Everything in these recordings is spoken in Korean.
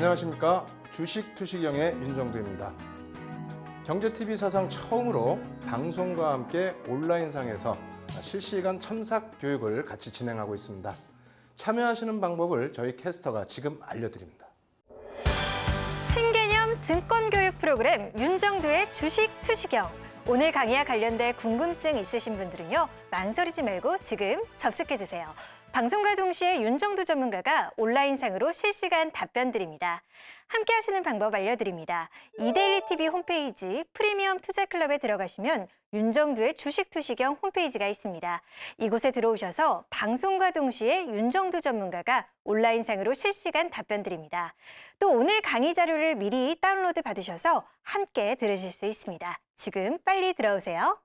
안녕하십니까. 주식투시경의 윤정두입니다. 경제TV 사상 처음으로 방송과 함께 온라인상에서 실시간 첨삭 교육을 같이 진행하고 있습니다. 참여하시는 방법을 저희 캐스터가 지금 알려드립니다. 신개념 증권교육 프로그램 윤정두의 주식투시경. 오늘 강의와 관련된 궁금증 있으신 분들은요, 망설이지 말고 지금 접속해주세요. 방송과 동시에 윤정두 전문가가 온라인상으로 실시간 답변 드립니다. 함께 하시는 방법 알려드립니다. 이데일리 TV 홈페이지 프리미엄 투자클럽에 들어가시면 윤정두의 주식투시경 홈페이지가 있습니다. 이곳에 들어오셔서 방송과 동시에 윤정두 전문가가 온라인상으로 실시간 답변 드립니다. 또 오늘 강의 자료를 미리 다운로드 받으셔서 함께 들으실 수 있습니다. 지금 빨리 들어오세요.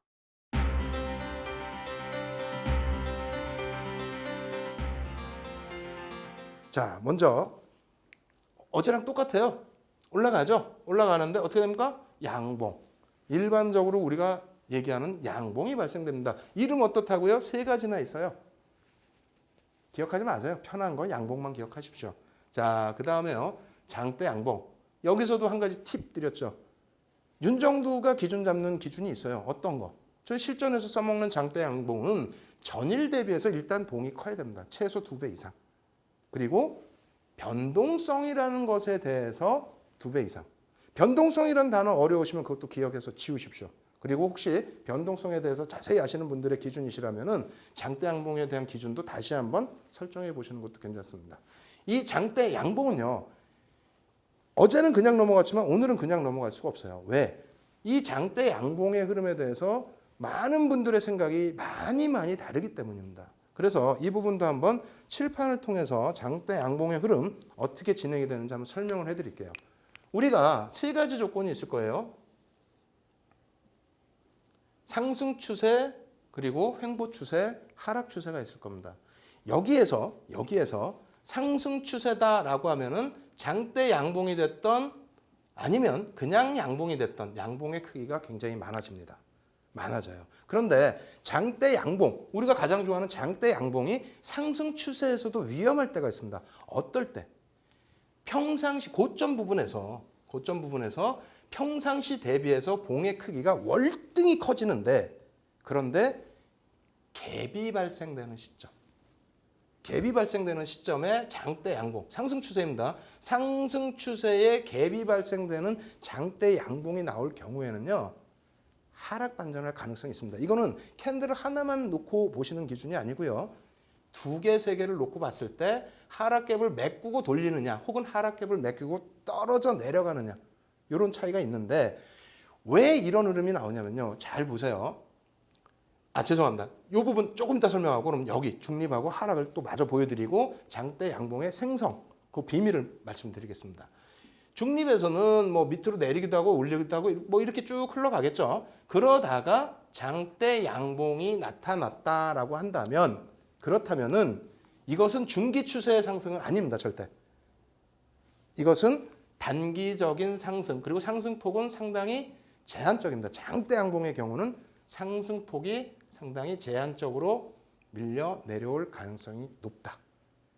자, 먼저 어제랑 똑같아요. 올라가죠? 올라가는데 어떻게 됩니까? 양봉. 일반적으로 우리가 얘기하는 양봉이 발생됩니다. 이름 어떻다고요? 세 가지나 있어요. 기억하지 마세요. 편한 거 양봉만 기억하십시오. 자, 그 다음에요. 장대 양봉. 여기서도 한 가지 팁 드렸죠. 윤정두가 기준 잡는 기준이 있어요. 어떤 거? 저희 실전에서 써먹는 장대 양봉은 전일 대비해서 일단 봉이 커야 됩니다. 최소 2배 이상. 그리고 변동성이라는 것에 대해서 2배 이상. 변동성이라는 단어 어려우시면 그것도 기억해서 지우십시오. 그리고 혹시 변동성에 대해서 자세히 아시는 분들의 기준이시라면은 장대 양봉에 대한 기준도 다시 한번 설정해 보시는 것도 괜찮습니다. 이 장대 양봉은요, 어제는 그냥 넘어갔지만 오늘은 그냥 넘어갈 수가 없어요. 왜? 이 장대 양봉의 흐름에 대해서 많은 분들의 생각이 많이 다르기 때문입니다. 그래서 이 부분도 한번 칠판을 통해서 장대 양봉의 흐름 어떻게 진행이 되는지 한번 설명을 해드릴게요. 우리가 세 가지 조건이 있을 거예요. 상승 추세, 그리고 횡보 추세, 하락 추세가 있을 겁니다. 여기에서 상승 추세다라고 하면은 장대 양봉이 됐던 아니면 그냥 양봉이 됐던 양봉의 크기가 굉장히 많아집니다. 많아져요. 그런데 장대 양봉, 우리가 가장 좋아하는 장대 양봉이 상승 추세에서도 위험할 때가 있습니다. 어떨 때? 평상시 고점 부분에서 평상시 대비해서 봉의 크기가 월등히 커지는데, 그런데 갭이 발생되는 시점. 갭이 발생되는 시점에 장대 양봉, 상승 추세입니다. 상승 추세에 갭이 발생되는 장대 양봉이 나올 경우에는요, 하락 반전할 가능성이 있습니다. 이거는 캔들을 하나만 놓고 보시는 기준이 아니고요. 2개, 3개를 놓고 봤을 때 하락갭을 메꾸고 돌리느냐, 혹은 하락갭을 메꾸고 떨어져 내려가느냐, 이런 차이가 있는데, 왜 이런 흐름이 나오냐면요. 잘 보세요. 죄송합니다. 이 부분 조금 이따 설명하고, 그럼 여기 중립하고 하락을 또 마저 보여드리고 장대 양봉의 생성, 그 비밀을 말씀드리겠습니다. 중립에서는 뭐 밑으로 내리기도 하고 올리기도 하고 뭐 이렇게 쭉 흘러가겠죠. 그러다가 장대 양봉이 나타났다라고 한다면, 그렇다면은 이것은 중기 추세의 상승은 아닙니다. 절대. 이것은 단기적인 상승, 그리고 상승폭은 상당히 제한적입니다. 장대 양봉의 경우는 상승폭이 상당히 제한적으로 밀려 내려올 가능성이 높다.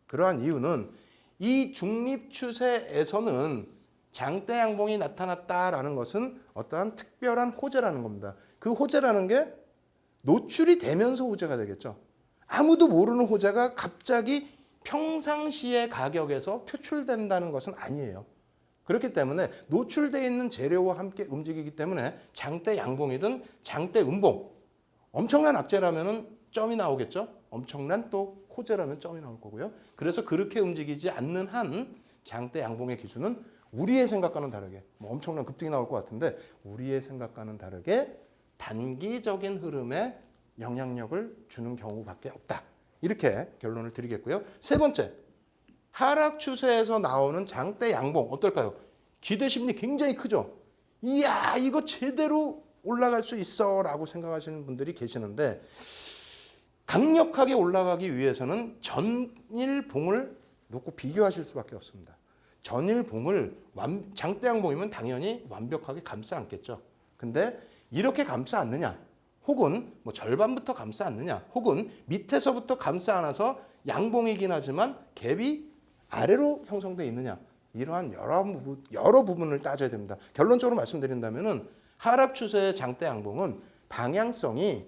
그러한 이유는 이 중립 추세에서는 장대 양봉이 나타났다라는 것은 어떠한 특별한 호재라는 겁니다. 그 호재라는 게 노출이 되면서 호재가 되겠죠. 아무도 모르는 호재가 갑자기 평상시의 가격에서 표출된다는 것은 아니에요. 그렇기 때문에 노출되어 있는 재료와 함께 움직이기 때문에 장대 양봉이든 장대 음봉, 엄청난 악재라면 점이 나오겠죠. 엄청난 또 호재라면 점이 나올 거고요. 그래서 그렇게 움직이지 않는 한 장대 양봉의 기준은 우리의 생각과는 다르게, 뭐 엄청난 급등이 나올 것 같은데 우리의 생각과는 다르게 단기적인 흐름에 영향력을 주는 경우밖에 없다. 이렇게 결론을 드리겠고요. 세 번째, 하락 추세에서 나오는 장대 양봉 어떨까요? 기대 심리 굉장히 크죠. 이야, 이거 제대로 올라갈 수 있어 라고 생각하시는 분들이 계시는데, 강력하게 올라가기 위해서는 전일 봉을 놓고 비교하실 수밖에 없습니다. 전일 봉을 장대 양봉이면 당연히 완벽하게 감싸 안겠죠. 근데 이렇게 감싸 안느냐, 혹은 뭐 절반부터 감싸 안느냐, 혹은 밑에서부터 감싸 안아서 양봉이긴 하지만 갭이 아래로 형성되어 있느냐, 이러한 여러 부분을 따져야 됩니다. 결론적으로 말씀드린다면은 하락 추세의 장대 양봉은 방향성이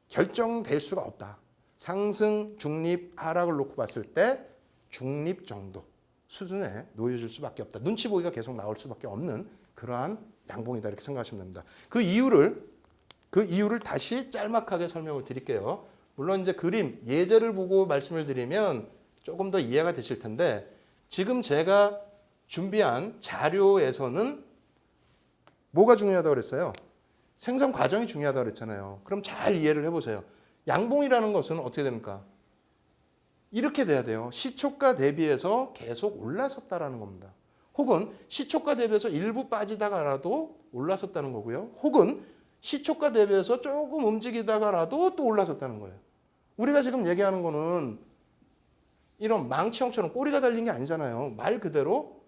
결정될 수가 없다. 상승, 중립, 하락을 놓고 봤을 때 중립 정도 수준에 놓여질 수밖에 없다. 눈치 보기가 계속 나올 수밖에 없는 그러한 양봉이다 이렇게 생각하시면 됩니다. 그 이유를 다시 짤막하게 설명을 드릴게요. 물론 이제 그림, 예제를 보고 말씀을 드리면 조금 더 이해가 되실 텐데 지금 제가 준비한 자료에서는 뭐가 중요하다고 그랬어요? 생성 과정이 중요하다고 그랬잖아요. 그럼 잘 이해를 해보세요. 양봉이라는 것은 어떻게 됩니까? 이렇게 돼야 돼요. 시초가 대비해서 계속 올라섰다라는 겁니다. 혹은 시초가 대비해서 일부 빠지다가라도 올라섰다는 거고요. 혹은 시초가 대비해서 조금 움직이다가라도 또 올라섰다는 거예요. 우리가 지금 얘기하는 거는 이런 망치형처럼 꼬리가 달린 게 아니잖아요. 말 그대로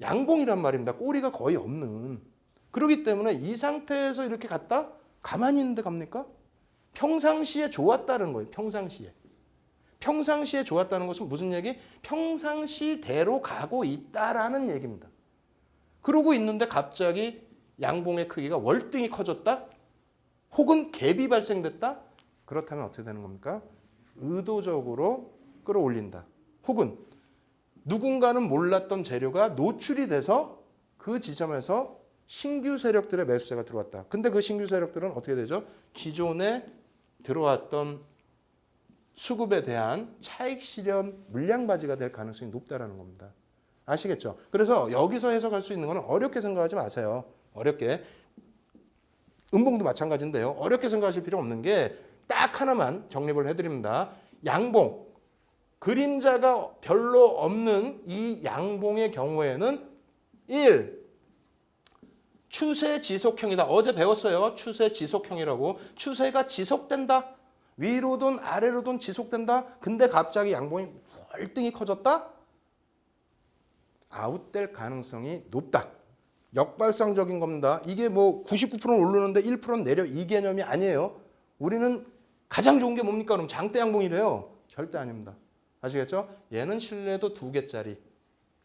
양봉이란 말입니다. 꼬리가 거의 없는. 그렇기 때문에 이 상태에서 이렇게 갔다 가만히 있는데 갑니까? 평상시에 좋았다는 거예요. 평상시에. 평상시에 좋았다는 것은 무슨 얘기? 평상시대로 가고 있다라는 얘기입니다. 그러고 있는데 갑자기 양봉의 크기가 월등히 커졌다? 혹은 갭이 발생됐다? 그렇다면 어떻게 되는 겁니까? 의도적으로 끌어올린다. 혹은 누군가는 몰랐던 재료가 노출이 돼서 그 지점에서 신규 세력들의 매수세가 들어왔다. 근데 그 신규 세력들은 어떻게 되죠? 기존에 들어왔던 수급에 대한 차익 실현 물량바지가 될 가능성이 높다라는 겁니다. 아시겠죠? 그래서 여기서 해석할 수 있는 거는 어렵게 생각하지 마세요. 어렵게. 음봉도 마찬가지인데요. 어렵게 생각하실 필요 없는 게 딱 하나만 정립을 해드립니다. 양봉. 그림자가 별로 없는 이 양봉의 경우에는 1. 추세 지속형이다. 어제 배웠어요. 추세 지속형이라고. 추세가 지속된다. 위로든 아래로든 지속된다. 근데 갑자기 양봉이 월등히 커졌다. 아웃될 가능성이 높다. 역발상적인 겁니다. 이게 뭐 99%는 오르는데 1%는 내려 이 개념이 아니에요. 우리는 가장 좋은 게 뭡니까? 그럼 장대 양봉이래요. 절대 아닙니다. 아시겠죠? 얘는 신뢰도 2개짜리.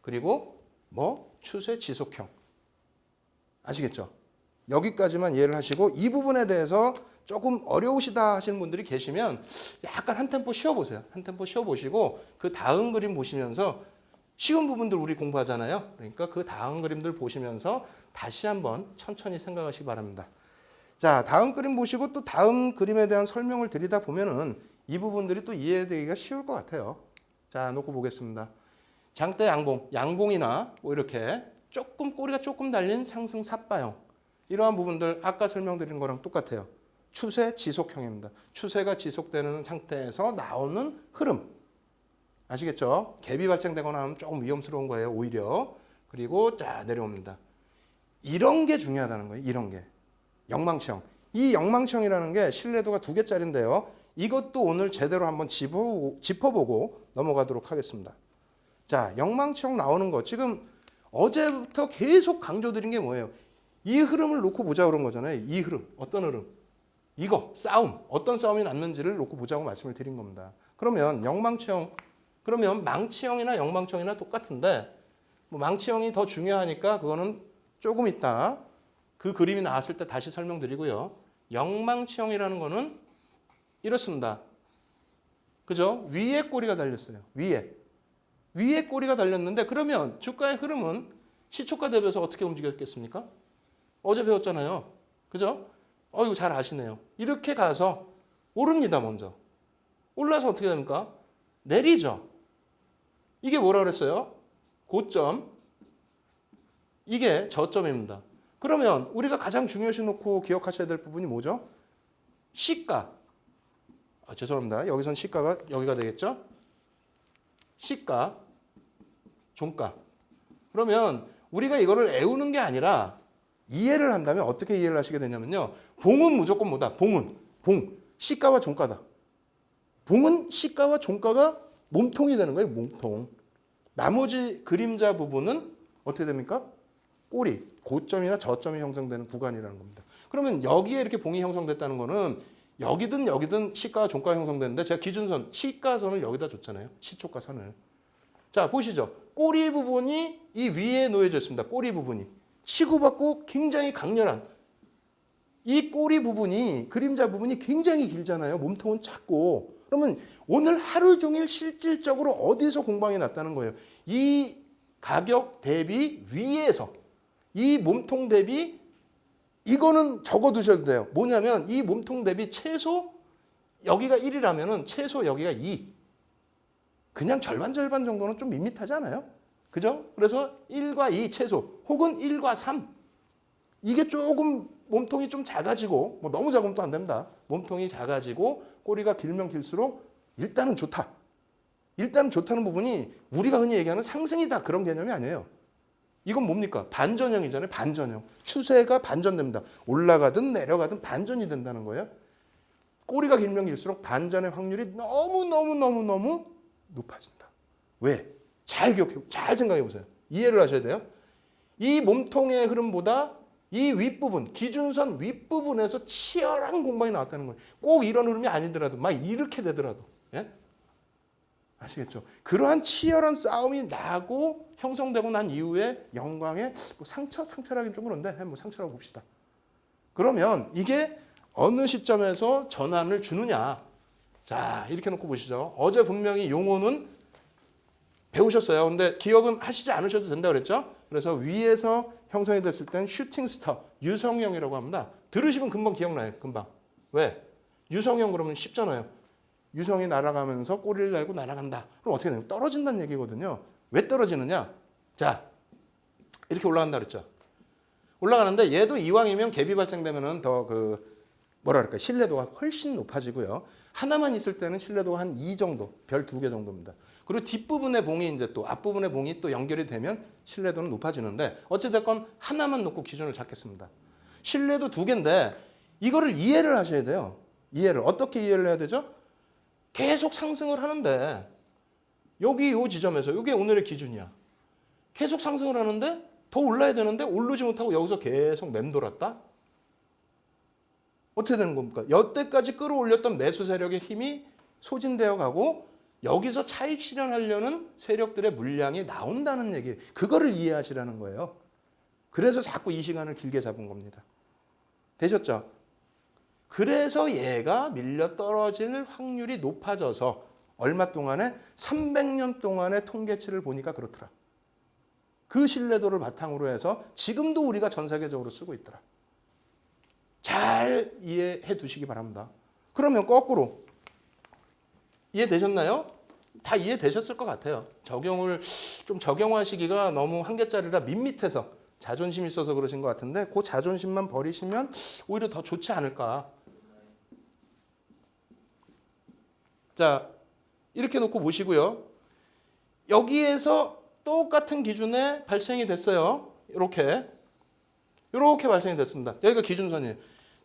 그리고 뭐 추세 지속형. 아시겠죠? 여기까지만 이해를 하시고 이 부분에 대해서 조금 어려우시다 하시는 분들이 계시면 약간 한 템포 쉬어보세요. 한 템포 쉬어보시고 그 다음 그림 보시면서 쉬운 부분들 우리 공부하잖아요. 그러니까 그 다음 그림들 보시면서 다시 한번 천천히 생각하시기 바랍니다. 자, 다음 그림 보시고 또 다음 그림에 대한 설명을 드리다 보면은 이 부분들이 또 이해되기가 쉬울 것 같아요. 자, 놓고 보겠습니다. 장대 양봉, 양봉이나 뭐 이렇게 꼬리가 조금 달린 상승 삿바형. 이러한 부분들 아까 설명드린 거랑 똑같아요. 추세 지속형입니다. 추세가 지속되는 상태에서 나오는 흐름. 아시겠죠? 갭이 발생되거나 하면 조금 위험스러운 거예요, 오히려. 그리고 자, 내려옵니다. 이런 게 중요하다는 거예요, 이런 게. 영망치형. 이 영망치형이라는 게 신뢰도가 2개짜리인데요. 이것도 오늘 제대로 한번 짚어보고 넘어가도록 하겠습니다. 자, 영망치형 나오는 거. 지금 어제부터 계속 강조드린 게 뭐예요? 이 흐름을 놓고 보자 그런 거잖아요. 이 흐름. 어떤 흐름? 이거, 싸움. 어떤 싸움이 났는지를 놓고 보자고 말씀을 드린 겁니다. 그러면 영망치형, 그러면 망치형이나 영망치형이나 똑같은데 뭐 망치형이 더 중요하니까 그거는 조금 있다. 그 그림이 나왔을 때 다시 설명드리고요. 영망치형이라는 거는 이렇습니다. 그죠? 위에 꼬리가 달렸어요. 위에 꼬리가 달렸는데 그러면 주가의 흐름은 시초가 대비해서 어떻게 움직였겠습니까? 어제 배웠잖아요. 그죠? 이거 잘 아시네요. 이렇게 가서 오릅니다, 먼저. 올라서 어떻게 됩니까? 내리죠. 이게 뭐라 그랬어요? 고점. 이게 저점입니다. 그러면 우리가 가장 중요시 놓고 기억하셔야 될 부분이 뭐죠? 시가. 죄송합니다. 여기선 시가가 여기가 되겠죠? 시가, 종가. 그러면 우리가 이거를 애우는 게 아니라 이해를 한다면 어떻게 이해를 하시게 되냐면요. 봉은 무조건 뭐다? 봉. 시가와 종가다. 봉은 시가와 종가가 몸통이 되는 거예요. 몸통. 나머지 그림자 부분은 어떻게 됩니까? 꼬리, 고점이나 저점이 형성되는 구간이라는 겁니다. 그러면 여기에 이렇게 봉이 형성됐다는 거는 여기든 시가와 종가가 형성되는데 제가 기준선, 시가선을 여기다 줬잖아요. 시초가 선을. 자, 보시죠. 꼬리 부분이 이 위에 놓여져 있습니다. 꼬리 부분이. 치고받고 굉장히 강렬한 이 꼬리 부분이, 그림자 부분이 굉장히 길잖아요. 몸통은 작고. 그러면 오늘 하루 종일 실질적으로 어디서 공방이 났다는 거예요? 이 가격 대비 위에서, 이 몸통 대비, 이거는 적어두셔도 돼요. 뭐냐면 이 몸통 대비 최소 여기가 1이라면은 최소 여기가 2. 그냥 절반 정도는 좀 밋밋하지 않아요? 그죠? 그래서 1과 2 최소, 혹은 1과 3. 이게 조금 몸통이 좀 작아지고, 뭐 너무 작으면 또 안 됩니다. 몸통이 작아지고 꼬리가 길면 길수록 일단은 좋다. 일단은 좋다는 부분이 우리가 흔히 얘기하는 상승이다, 그런 개념이 아니에요. 이건 뭡니까? 반전형이잖아요. 반전형. 추세가 반전됩니다. 올라가든 내려가든 반전이 된다는 거예요. 꼬리가 길면 길수록 반전의 확률이 너무 높아진다. 왜? 잘 기억해, 잘 생각해 보세요. 이해를 하셔야 돼요. 이 몸통의 흐름보다 이 윗부분, 기준선 윗부분에서 치열한 공방이 나왔다는 거예요. 꼭 이런 흐름이 아니더라도, 막 이렇게 되더라도. 예? 아시겠죠? 그러한 치열한 싸움이 나고 형성되고 난 이후에 영광의 뭐 상처라긴 좀 그런데 뭐 상처라고 봅시다. 그러면 이게 어느 시점에서 전환을 주느냐. 자, 이렇게 놓고 보시죠. 어제 분명히 용어는 배우셨어요. 근데 기억은 하시지 않으셔도 된다고 그랬죠? 그래서 위에서 형성이 됐을 땐 슈팅스타, 유성형이라고 합니다. 들으시면 금방 기억나요. 금방. 왜? 유성형 그러면 쉽잖아요. 유성이 날아가면서 꼬리를 달고 날아간다. 그럼 어떻게 돼요? 떨어진다는 얘기거든요. 왜 떨어지느냐? 자, 이렇게 올라간다 그랬죠. 올라가는데 얘도 이왕이면 갭이 발생되면은 더 신뢰도가 훨씬 높아지고요. 하나만 있을 때는 신뢰도가 한 2 정도, 별 2개 정도입니다. 그리고 뒷부분의 봉이 이제 또 앞부분의 봉이 또 연결이 되면 신뢰도는 높아지는데, 어찌됐건 하나만 놓고 기준을 잡겠습니다. 신뢰도 2개인데 이거를 이해를 하셔야 돼요. 이해를. 어떻게 이해를 해야 되죠? 계속 상승을 하는데 여기 이 지점에서, 이게 오늘의 기준이야. 계속 상승을 하는데 더 올라야 되는데 오르지 못하고 여기서 계속 맴돌았다? 어떻게 되는 겁니까? 여태까지 끌어올렸던 매수 세력의 힘이 소진되어 가고 여기서 차익 실현하려는 세력들의 물량이 나온다는 얘기, 그거를 이해하시라는 거예요. 그래서 자꾸 이 시간을 길게 잡은 겁니다. 되셨죠? 그래서 얘가 밀려 떨어질 확률이 높아져서 얼마 동안에 300년 동안의 통계치를 보니까 그렇더라. 그 신뢰도를 바탕으로 해서 지금도 우리가 전 세계적으로 쓰고 있더라. 잘 이해해 두시기 바랍니다. 그러면 거꾸로 이해되셨나요? 다 이해되셨을 것 같아요. 적용을 좀 적용하시기가 너무 한계짜리라 밋밋해서 자존심 있어서 그러신 것 같은데, 그 자존심만 버리시면 오히려 더 좋지 않을까. 자, 이렇게 놓고 보시고요. 여기에서 똑같은 기준에 발생이 됐어요. 이렇게 발생이 됐습니다. 여기가 기준선이에요.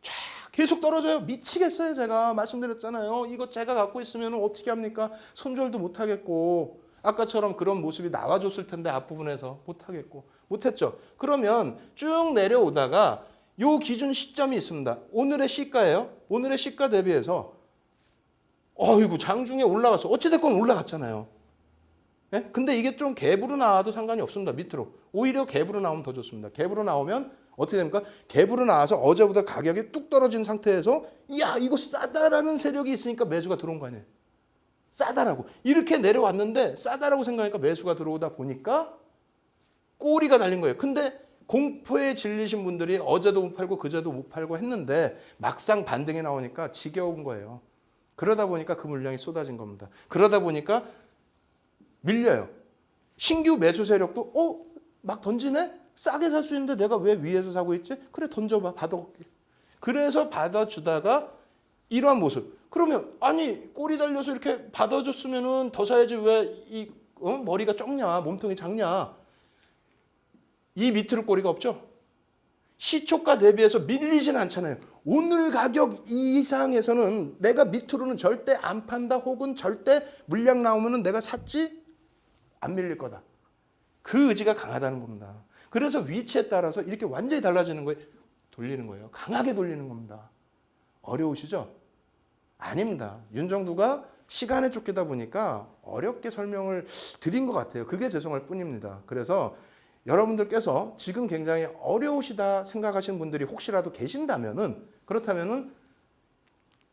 쫙 계속 떨어져요. 미치겠어요. 제가 말씀드렸잖아요. 이거 제가 갖고 있으면 어떻게 합니까? 손절도 못하겠고, 아까처럼 그런 모습이 나와줬을 텐데 앞부분에서 못하겠고, 못했죠. 그러면 쭉 내려오다가 요 기준 시점이 있습니다. 오늘의 시가예요. 오늘의 시가 대비해서 어이구 장중에 올라갔어. 어찌됐건 올라갔잖아요. 예? 근데 이게 좀 갭으로 나와도 상관이 없습니다. 밑으로. 오히려 갭으로 나오면 더 좋습니다. 갭으로 나오면 어떻게 됩니까? 갭으로 나와서 어제보다 가격이 뚝 떨어진 상태에서 야 이거 싸다라는 세력이 있으니까 매수가 들어온 거 아니에요. 싸다라고. 이렇게 내려왔는데 싸다라고 생각하니까 매수가 들어오다 보니까 꼬리가 달린 거예요. 근데 공포에 질리신 분들이 어제도 못 팔고 그제도 못 팔고 했는데 막상 반등이 나오니까 지겨운 거예요. 그러다 보니까 그 물량이 쏟아진 겁니다. 그러다 보니까 밀려요. 신규 매수 세력도 막 던지네? 싸게 살 수 있는데 내가 왜 위에서 사고 있지? 그래 던져봐. 받아올게. 그래서 받아주다가 이러한 모습. 그러면 아니 꼬리 달려서 이렇게 받아줬으면 더 사야지 왜 이 머리가 좁냐? 몸통이 작냐? 이 밑으로 꼬리가 없죠? 시초가 대비해서 밀리진 않잖아요. 오늘 가격 이상에서는 내가 밑으로는 절대 안 판다, 혹은 절대 물량 나오면 내가 샀지? 안 밀릴 거다. 그 의지가 강하다는 겁니다. 그래서 위치에 따라서 이렇게 완전히 달라지는 거예요. 돌리는 거예요. 강하게 돌리는 겁니다. 어려우시죠? 아닙니다. 윤정두가 시간에 쫓기다 보니까 어렵게 설명을 드린 것 같아요. 그게 죄송할 뿐입니다. 그래서 여러분들께서 지금 굉장히 어려우시다 생각하시는 분들이 혹시라도 계신다면은, 그렇다면은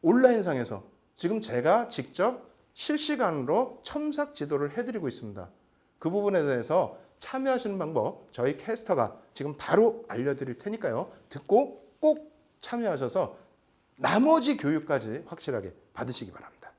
온라인상에서 지금 제가 직접 실시간으로 첨삭 지도를 해드리고 있습니다. 그 부분에 대해서 참여하시는 방법 저희 캐스터가 지금 바로 알려드릴 테니까요. 듣고 꼭 참여하셔서 나머지 교육까지 확실하게 받으시기 바랍니다.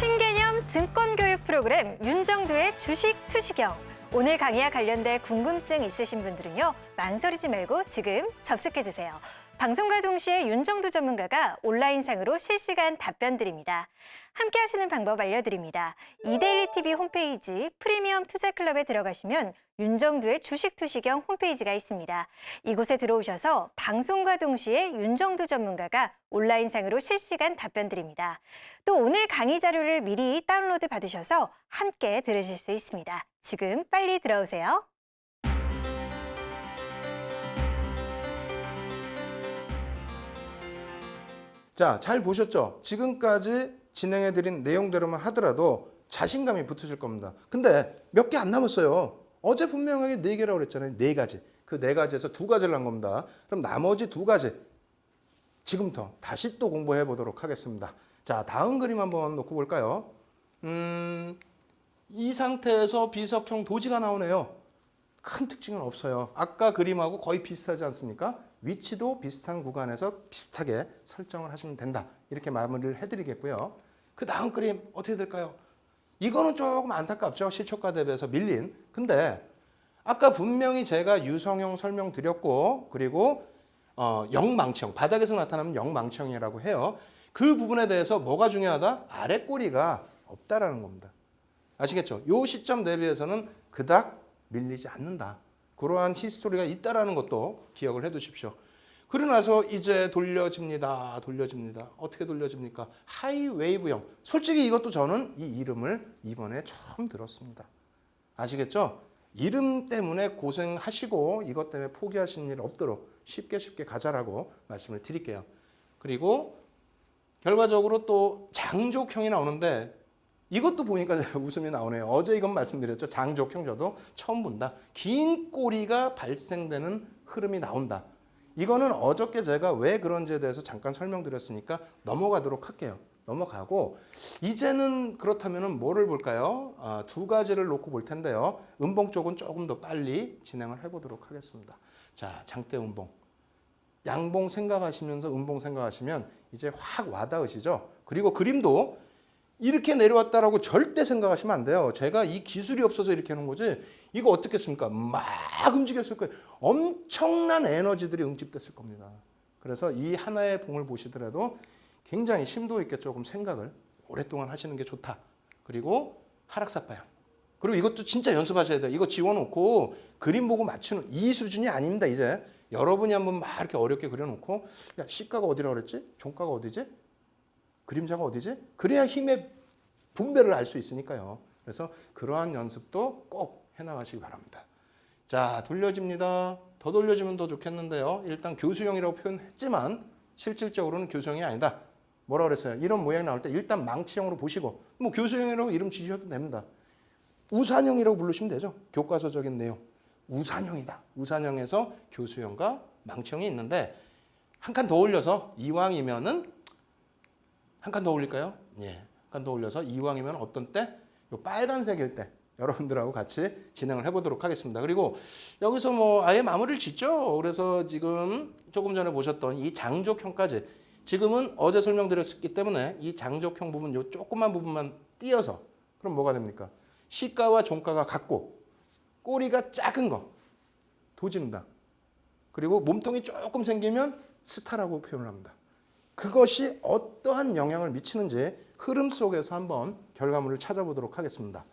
신개념 증권교육 프로그램 윤정두의 주식 투시경. 오늘 강의와 관련돼 궁금증 있으신 분들은요, 망설이지 말고 지금 접속해주세요. 방송과 동시에 윤정두 전문가가 온라인상으로 실시간 답변 드립니다. 함께 하시는 방법 알려드립니다. 이데일리 TV 홈페이지 프리미엄 투자클럽에 들어가시면 윤정두의 주식 투시경 홈페이지가 있습니다. 이곳에 들어오셔서 방송과 동시에 윤정두 전문가가 온라인상으로 실시간 답변 드립니다. 또 오늘 강의 자료를 미리 다운로드 받으셔서 함께 들으실 수 있습니다. 지금 빨리 들어오세요. 자, 잘 보셨죠? 지금까지 진행해드린 내용대로만 하더라도 자신감이 붙으실 겁니다. 근데 몇 개 안 남았어요. 어제 분명하게 4개라고 그랬잖아요. 4가지. 그 4가지에서 2가지를 한 겁니다. 그럼 나머지 2가지 지금부터 다시 또 공부해 보도록 하겠습니다. 자, 다음 그림 한번 놓고 볼까요? 이 상태에서 비석형 도지가 나오네요. 큰 특징은 없어요. 아까 그림하고 거의 비슷하지 않습니까? 위치도 비슷한 구간에서 비슷하게 설정을 하시면 된다. 이렇게 마무리를 해드리겠고요. 그 다음 그림 어떻게 될까요? 이거는 조금 안타깝죠. 시초가 대비해서 밀린. 근데 아까 분명히 제가 유성형 설명드렸고, 그리고 영망청, 바닥에서 나타나는 영망청이라고 해요. 그 부분에 대해서 뭐가 중요하다? 아래 꼬리가 없다라는 겁니다. 아시겠죠? 요 시점 대비해서는 그닥 밀리지 않는다. 그러한 히스토리가 있다라는 것도 기억을 해 두십시오. 그러고 나서 이제 돌려집니다. 돌려집니다. 어떻게 돌려집니까? 하이 웨이브형. 솔직히 이것도 저는 이 이름을 이번에 처음 들었습니다. 아시겠죠? 이름 때문에 고생하시고 이것 때문에 포기하시는 일 없도록 쉽게 가자라고 말씀을 드릴게요. 그리고 결과적으로 또 장족형이 나오는데 이것도 보니까 웃음이 나오네요. 어제 이건 말씀드렸죠. 장족형 저도 처음 본다. 긴 꼬리가 발생되는 흐름이 나온다. 이거는 어저께 제가 왜 그런지에 대해서 잠깐 설명드렸으니까 넘어가도록 할게요. 넘어가고 이제는 그렇다면 뭐를 볼까요? 2가지를 놓고 볼 텐데요. 음봉 쪽은 조금 더 빨리 진행을 해보도록 하겠습니다. 자, 장대 음봉. 양봉 생각하시면서 음봉 생각하시면 이제 확 와닿으시죠? 그리고 그림도 이렇게 내려왔다라고 절대 생각하시면 안 돼요. 제가 이 기술이 없어서 이렇게 하는 거지. 이거 어떻겠습니까? 막 움직였을 거예요. 엄청난 에너지들이 응집됐을 겁니다. 그래서 이 하나의 봉을 보시더라도 굉장히 심도 있게 조금 생각을 오랫동안 하시는 게 좋다. 그리고 하락사파형. 그리고 이것도 진짜 연습하셔야 돼요. 이거 지워놓고 그림 보고 맞추는 이 수준이 아닙니다. 이제 여러분이 한번 막 이렇게 어렵게 그려놓고 야, 시가가 어디라고 그랬지? 종가가 어디지? 그림자가 어디지? 그래야 힘의 분배를 알 수 있으니까요. 그래서 그러한 연습도 꼭 해나가시기 바랍니다. 자, 돌려집니다. 더 돌려지면 더 좋겠는데요. 일단 교수형이라고 표현했지만 실질적으로는 교수형이 아니다. 뭐라고 그랬어요? 이런 모양이 나올 때 일단 망치형으로 보시고 뭐 교수형이라고 이름 지으셔도 됩니다. 우산형이라고 부르시면 되죠. 교과서적인 내용. 우산형이다. 우산형에서 교수형과 망치형이 있는데 한 칸 더 올려서 이왕이면은 한 칸 더 올릴까요? 예. 한 칸 더 올려서 이왕이면 어떤 때? 요 빨간색일 때 여러분들하고 같이 진행을 해보도록 하겠습니다. 그리고 여기서 뭐 아예 마무리를 짓죠. 그래서 지금 조금 전에 보셨던 이 장족형까지 지금은 어제 설명드렸기 때문에 이 장족형 부분 요 조그만 부분만 띄어서 그럼 뭐가 됩니까? 시가와 종가가 같고 꼬리가 작은 거 도지입니다. 그리고 몸통이 조금 생기면 스타라고 표현을 합니다. 그것이 어떠한 영향을 미치는지 흐름 속에서 한번 결과물을 찾아보도록 하겠습니다.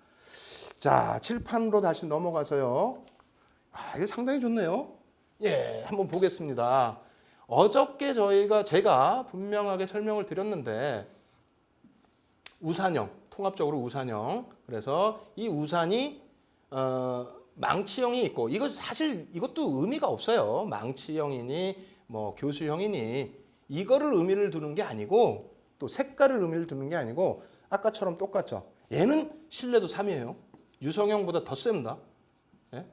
자, 칠판으로 다시 넘어가서요. 이게 상당히 좋네요. 예, 한번 보겠습니다. 어저께 제가 분명하게 설명을 드렸는데 우산형, 통합적으로 우산형. 그래서 이 우산이 망치형이 있고 이거 사실 이것도 의미가 없어요. 망치형이니 뭐 교수형이니 이거를 의미를 두는 게 아니고 또 색깔을 의미를 두는 게 아니고 아까처럼 똑같죠. 얘는 신뢰도 3이에요. 유성형보다 더 셉니다. 예?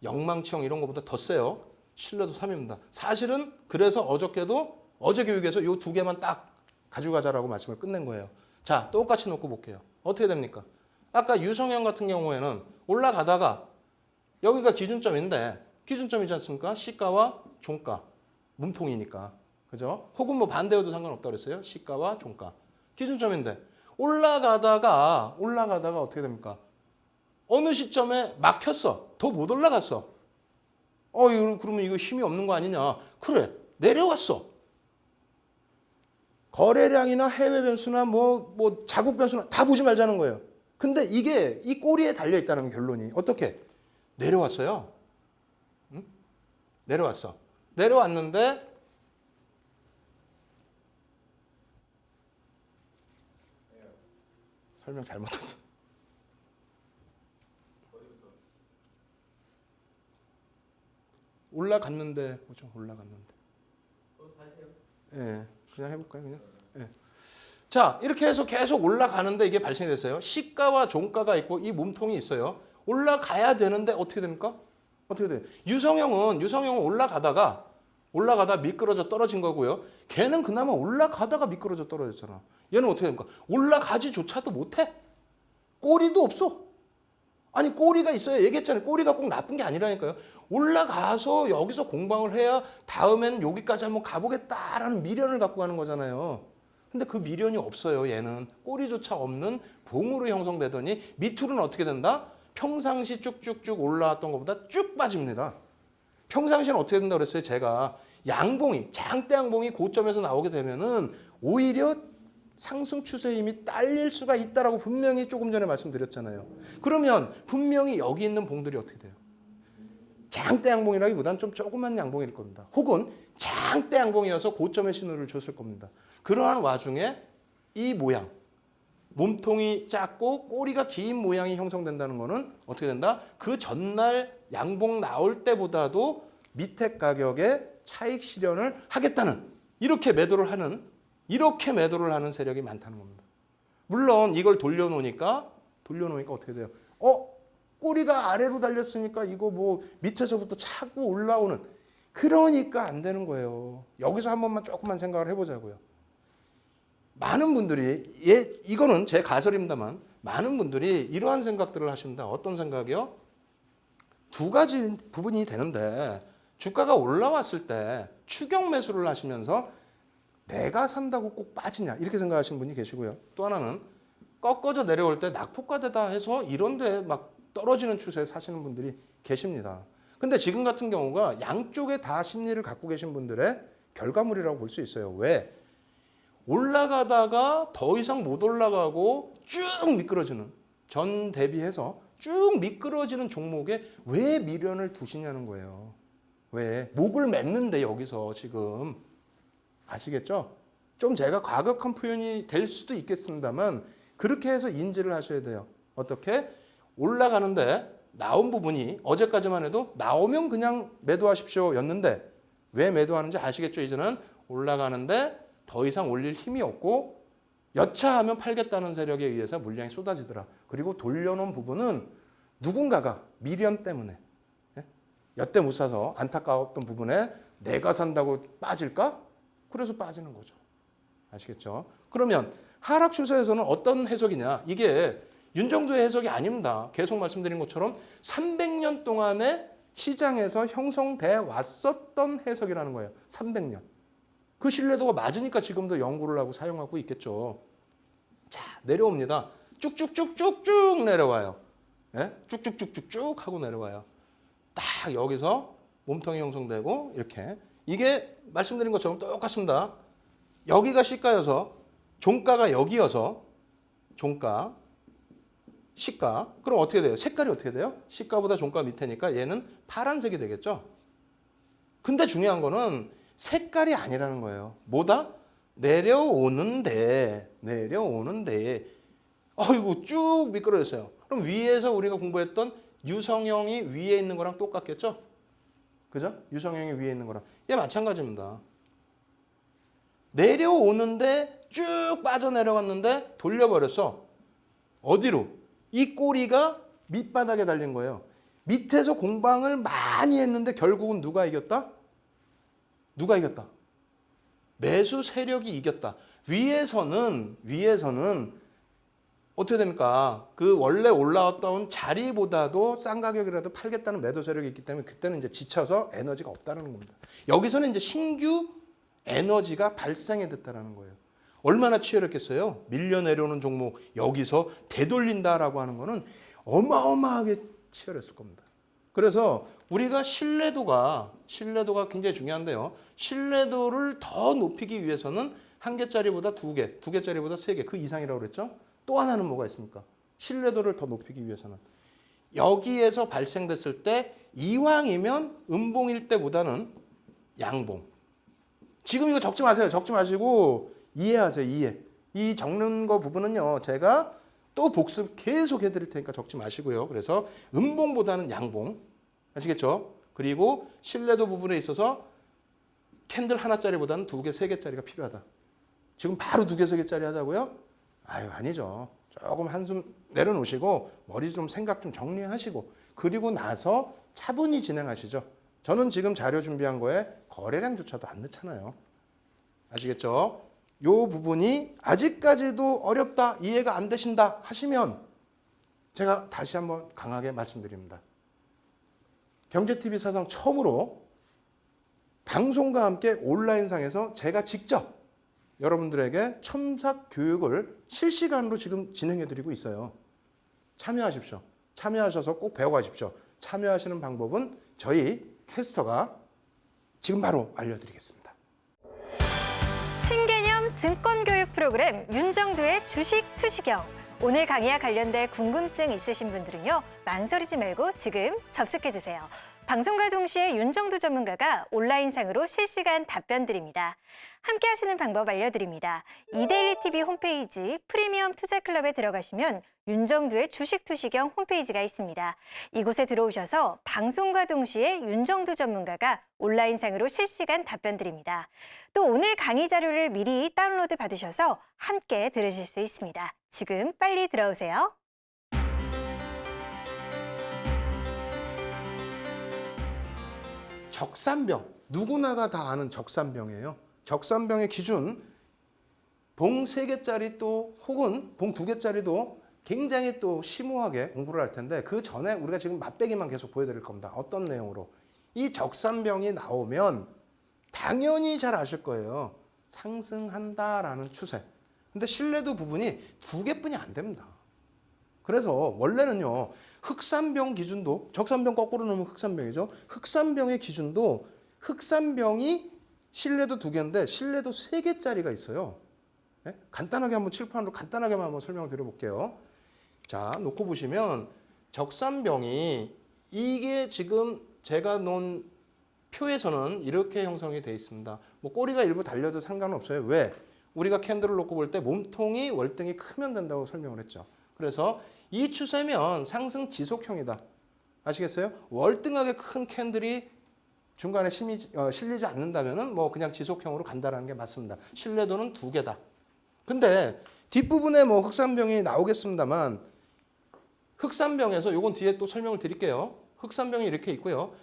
영망치형 이런 것보다 더 세요. 신뢰도 3입니다. 사실은 그래서 어저께도 어제 교육에서 이 두 개만 딱 가져가자라고 말씀을 끝낸 거예요. 자, 똑같이 놓고 볼게요. 어떻게 됩니까? 아까 유성형 같은 경우에는 올라가다가 여기가 기준점인데 기준점이지 않습니까? 시가와 종가, 몸통이니까. 그죠? 혹은 뭐 반대여도 상관없다고 그랬어요. 시가와 종가. 기준점인데 올라가다가 어떻게 됩니까? 어느 시점에 막혔어. 더 못 올라갔어. 그러면 이거 힘이 없는 거 아니냐? 그래. 내려왔어. 거래량이나 해외 변수나 뭐 자국 변수나 다 보지 말자는 거예요. 근데 이게 이 꼬리에 달려 있다는 결론이 어떻게? 내려왔어요. 응? 내려왔어. 내려왔는데 설명 잘못했어. 올라갔는데 뭐죠? 올라갔는데. 예, 그냥 해볼까요? 그냥. 예. 자, 이렇게 해서 계속 올라가는데 이게 발생이 됐어요. 시가와 종가가 있고 이 몸통이 있어요. 올라가야 되는데 어떻게 됩니까? 어떻게 돼요? 유성형은 올라가다 미끄러져 떨어진 거고요. 걔는 그나마 올라가다가 미끄러져 떨어졌잖아. 얘는 어떻게 됩니까? 올라가지조차도 못해. 꼬리도 없어. 아니 꼬리가 있어야 얘기했잖아요. 꼬리가 꼭 나쁜 게 아니라니까요. 올라가서 여기서 공방을 해야 다음에는 여기까지 한번 가보겠다라는 미련을 갖고 가는 거잖아요. 근데 그 미련이 없어요. 얘는 꼬리조차 없는 봉으로 형성되더니 밑으로는 어떻게 된다? 평상시 쭉쭉쭉 올라왔던 것보다 쭉 빠집니다. 평상시는 어떻게 된다고 그랬어요? 제가 양봉이 장대 양봉이 고점에서 나오게 되면은 오히려 상승 추세 힘이 딸릴 수가 있다라고 분명히 조금 전에 말씀드렸잖아요. 그러면 분명히 여기 있는 봉들이 어떻게 돼요? 장대 양봉이라기보다는 좀 조그만 양봉일 겁니다. 혹은 장대 양봉이어서 고점의 신호를 줬을 겁니다. 그러한 와중에 이 모양, 몸통이 작고 꼬리가 긴 모양이 형성된다는 것은 어떻게 된다? 그 전날 양봉 나올 때보다도 밑에 가격에 차익 실현을 하겠다는 이렇게 매도를 하는 세력이 많다는 겁니다. 물론 이걸 돌려놓으니까 어떻게 돼요? 꼬리가 아래로 달렸으니까 이거 뭐 밑에서부터 차고 올라오는 그러니까 안 되는 거예요. 여기서 한 번만 조금만 생각을 해보자고요. 많은 분들이 이거는 제 가설입니다만 많은 분들이 이러한 생각들을 하십니다. 어떤 생각이요? 두 가지 부분이 되는데 주가가 올라왔을 때 추격 매수를 하시면서 내가 산다고 꼭 빠지냐 이렇게 생각하시는 분이 계시고요. 또 하나는 꺾어져 내려올 때 낙폭과대다 해서 이런데 막 떨어지는 추세에 사시는 분들이 계십니다. 근데 지금 같은 경우가 양쪽에 다 심리를 갖고 계신 분들의 결과물이라고 볼 수 있어요. 왜? 올라가다가 더 이상 못 올라가고 쭉 미끄러지는 전 대비해서 쭉 미끄러지는 종목에 왜 미련을 두시냐는 거예요. 왜? 목을 맸는데 여기서 지금 아시겠죠? 좀 제가 과격한 표현이 될 수도 있겠습니다만 그렇게 해서 인지를 하셔야 돼요. 어떻게? 올라가는데 나온 부분이 어제까지만 해도 나오면 그냥 매도하십시오 였는데 왜 매도하는지 아시겠죠? 이제는 올라가는데 더 이상 올릴 힘이 없고 여차하면 팔겠다는 세력에 의해서 물량이 쏟아지더라. 그리고 돌려놓은 부분은 누군가가 미련 때문에 여태 못 사서 안타까웠던 부분에 내가 산다고 빠질까? 그래서 빠지는 거죠. 아시겠죠? 그러면 하락 추세에서는 어떤 해석이냐? 이게 윤정두의 해석이 아닙니다. 계속 말씀드린 것처럼 300년 동안에 시장에서 형성돼 왔었던 해석이라는 거예요. 300년. 그 신뢰도가 맞으니까 지금도 연구를 하고 사용하고 있겠죠. 자, 내려옵니다. 쭉쭉쭉쭉쭉 내려와요. 예? 쭉쭉쭉쭉쭉 하고 내려와요. 딱 여기서 몸통이 형성되고 이렇게. 이게 말씀드린 것처럼 똑같습니다. 여기가 시가여서 종가가 여기여서 종가, 시가. 그럼 어떻게 돼요? 색깔이 어떻게 돼요? 시가보다 종가 밑에니까 얘는 파란색이 되겠죠. 근데 중요한 거는 색깔이 아니라는 거예요. 뭐다? 내려오는데 어이구 쭉 미끄러졌어요. 그럼 위에서 우리가 공부했던 유성형이 위에 있는 거랑 똑같겠죠? 그죠? 유성형이 위에 있는 거랑 얘 마찬가지입니다. 내려오는데 쭉 빠져내려갔는데 돌려버렸어. 어디로? 이 꼬리가 밑바닥에 달린 거예요. 밑에서 공방을 많이 했는데 결국은 누가 이겼다? 누가 이겼다? 매수 세력이 이겼다. 위에서는 어떻게 됩니까? 그 원래 올라왔던 자리보다도 싼 가격이라도 팔겠다는 매도 세력이 있기 때문에 그때는 이제 지쳐서 에너지가 없다는 겁니다. 여기서는 이제 신규 에너지가 발생이 됐다는 거예요. 얼마나 치열했겠어요? 밀려 내려오는 종목 여기서 되돌린다라고 하는 거는 어마어마하게 치열했을 겁니다. 그래서 우리가 신뢰도가 굉장히 중요한데요. 신뢰도를 더 높이기 위해서는 한 개짜리보다 두 개, 두 개짜리보다 세 개, 그 이상이라고 그랬죠? 또 하나는 뭐가 있습니까? 신뢰도를 더 높이기 위해서는 여기에서 발생됐을 때 이왕이면 음봉일 때보다는 양봉. 지금 이거 적지 마세요. 적지 마시고 이해하세요. 이해. 이 적는 거 부분은요. 제가 또 복습 계속 해드릴 테니까 적지 마시고요. 그래서 음봉보다는 양봉. 아시겠죠? 그리고 신뢰도 부분에 있어서 캔들 하나짜리보다는 두 개, 세 개짜리가 필요하다. 지금 바로 두 개, 세 개짜리 하자고요? 아유, 아니죠. 조금 한숨 내려놓으시고 머리 좀 생각 좀 정리하시고 그리고 나서 차분히 진행하시죠. 저는 지금 자료 준비한 거에 거래량조차도 안 넣잖아요. 아시겠죠? 요 부분이 아직까지도 어렵다, 이해가 안 되신다 하시면 제가 다시 한번 강하게 말씀드립니다. 경제TV 사상 처음으로 방송과 함께 온라인상에서 제가 직접 여러분들에게 첨삭 교육을 실시간으로 지금 진행해드리고 있어요. 참여하십시오. 참여하셔서 꼭 배워가십시오. 참여하시는 방법은 저희 캐스터가 지금 바로 알려드리겠습니다. 신개념 증권교육 프로그램 윤정두의 주식 투시경. 오늘 강의와 관련된 궁금증 있으신 분들은요. 망설이지 말고 지금 접속해주세요. 방송과 동시에 윤정두 전문가가 온라인상으로 실시간 답변 드립니다. 함께 하시는 방법 알려드립니다. 이데일리TV 홈페이지 프리미엄 투자클럽에 들어가시면 윤정두의 주식 투시경 홈페이지가 있습니다. 이곳에 들어오셔서 방송과 동시에 윤정두 전문가가 온라인상으로 실시간 답변 드립니다. 또 오늘 강의 자료를 미리 다운로드 받으셔서 함께 들으실 수 있습니다. 지금 빨리 들어오세요. 적산병, 누구나가 다 아는 적산병이에요. 적산병의 기준, 봉 3개짜리 또 혹은 봉 2개짜리도 굉장히 또 심오하게 공부를 할 텐데 그 전에 우리가 지금 맛배기만 계속 보여드릴 겁니다. 어떤 내용으로? 이 적산병이 나오면 당연히 잘 아실 거예요. 상승한다라는 추세. 근데 신뢰도 부분이 2개뿐이 안 됩니다. 그래서 원래는요. 흑산병 기준도 적산병 거꾸로 놓으면 흑산병이죠. 흑산병의 기준도 흑산병이 신뢰도 2개인데 신뢰도 3개짜리가 있어요. 네? 간단하게 한번 칠판으로 간단하게만 한번 설명을 드려볼게요. 자, 놓고 보시면 적산병이 이게 지금 제가 놓은 표에서는 이렇게 형성이 되어 있습니다. 뭐 꼬리가 일부 달려도 상관없어요. 왜? 우리가 캔들을 놓고 볼 때 몸통이 월등히 크면 된다고 설명을 했죠. 그래서 이 추세면 상승 지속형이다. 아시겠어요? 월등하게 큰 캔들이 중간에 실리지 않는다면은 뭐 그냥 지속형으로 간다라는 게 맞습니다. 신뢰도는 2개다. 근데 뒷부분에 뭐 흑산병이 나오겠습니다만 흑산병에서 요건 뒤에 또 설명을 드릴게요. 흑산병이 이렇게 있고요.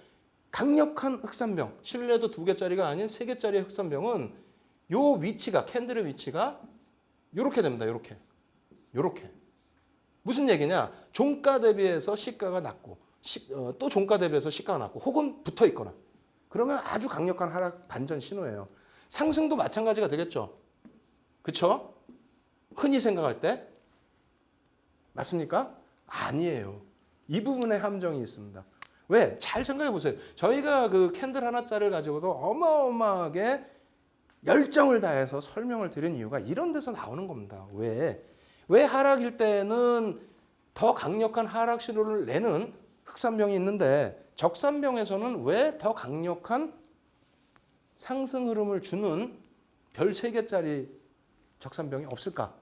강력한 흑산병, 신뢰도 2개짜리가 아닌 3개짜리 흑산병은 요 위치가 캔들의 위치가 요렇게 됩니다. 요렇게. 무슨 얘기냐? 종가 대비해서 시가가 낮고 또 종가 대비해서 시가가 낮고 혹은 붙어 있거나 그러면 아주 강력한 하락 반전 신호예요. 상승도 마찬가지가 되겠죠. 그렇죠? 흔히 생각할 때 맞습니까? 아니에요. 이 부분에 함정이 있습니다. 왜? 잘 생각해 보세요. 저희가 그 캔들 하나짜리를 가지고도 어마어마하게 열정을 다해서 설명을 드린 이유가 이런 데서 나오는 겁니다. 왜 하락일 때는 더 강력한 하락 신호를 내는 흑산병이 있는데 적산병에서는 왜 더 강력한 상승 흐름을 주는 별 3개짜리 적산병이 없을까?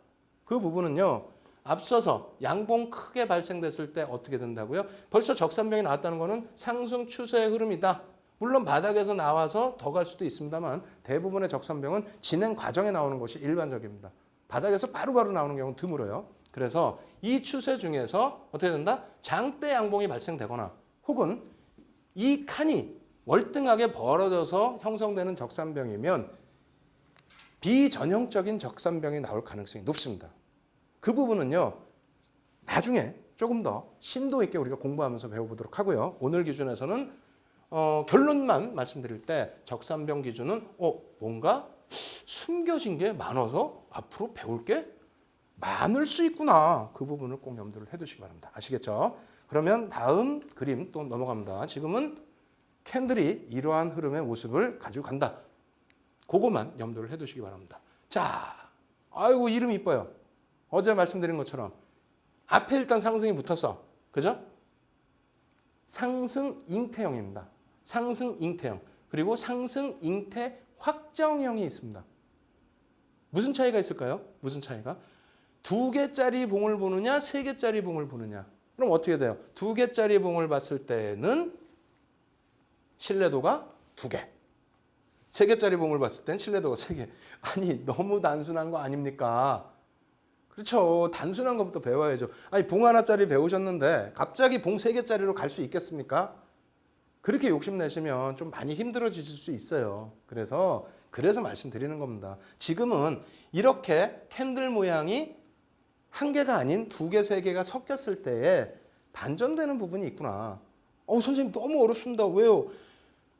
그 부분은요. 앞서서 양봉 크게 발생됐을 때 어떻게 된다고요? 벌써 적산병이 나왔다는 거는 상승 추세의 흐름이다. 물론 바닥에서 나와서 더 갈 수도 있습니다만 대부분의 적산병은 진행 과정에 나오는 것이 일반적입니다. 바닥에서 바로바로 나오는 경우는 드물어요. 그래서 이 추세 중에서 어떻게 된다? 장대 양봉이 발생되거나 혹은 이 칸이 월등하게 벌어져서 형성되는 적산병이면 비전형적인 적산병이 나올 가능성이 높습니다. 그 부분은요, 나중에 조금 더 심도 있게 우리가 공부하면서 배워보도록 하고요. 오늘 기준에서는 결론만 말씀드릴 때 적산병 기준은 뭔가 숨겨진 게 많아서 앞으로 배울 게 많을 수 있구나. 그 부분을 꼭 염두를 해두시기 바랍니다. 아시겠죠? 그러면 다음 그림 또 넘어갑니다. 지금은 캔들이 이러한 흐름의 모습을 가지고 간다. 그것만 염두를 해두시기 바랍니다. 자, 아이고 이름 이뻐요. 어제 말씀드린 것처럼 앞에 일단 상승이 붙었어. 그죠? 상승 잉태형입니다. 상승 잉태형. 그리고 상승 잉태 확정형이 있습니다. 무슨 차이가 있을까요? 무슨 차이가? 2개짜리 봉을 보느냐, 3개짜리 봉을 보느냐. 그럼 어떻게 돼요? 2개짜리 봉을 봤을 때는 신뢰도가 2개. 3개짜리 봉을 봤을 땐 신뢰도가 3개. 아니, 너무 단순한 거 아닙니까? 그렇죠. 단순한 것부터 배워야죠. 아니, 봉 하나짜리 배우셨는데 갑자기 봉 3개짜리로 갈 수 있겠습니까? 그렇게 욕심내시면 좀 많이 힘들어지실 수 있어요. 그래서 말씀드리는 겁니다. 지금은 이렇게 캔들 모양이 한 개가 아닌 2개, 3개가 섞였을 때에 반전되는 부분이 있구나. 선생님 너무 어렵습니다. 왜요?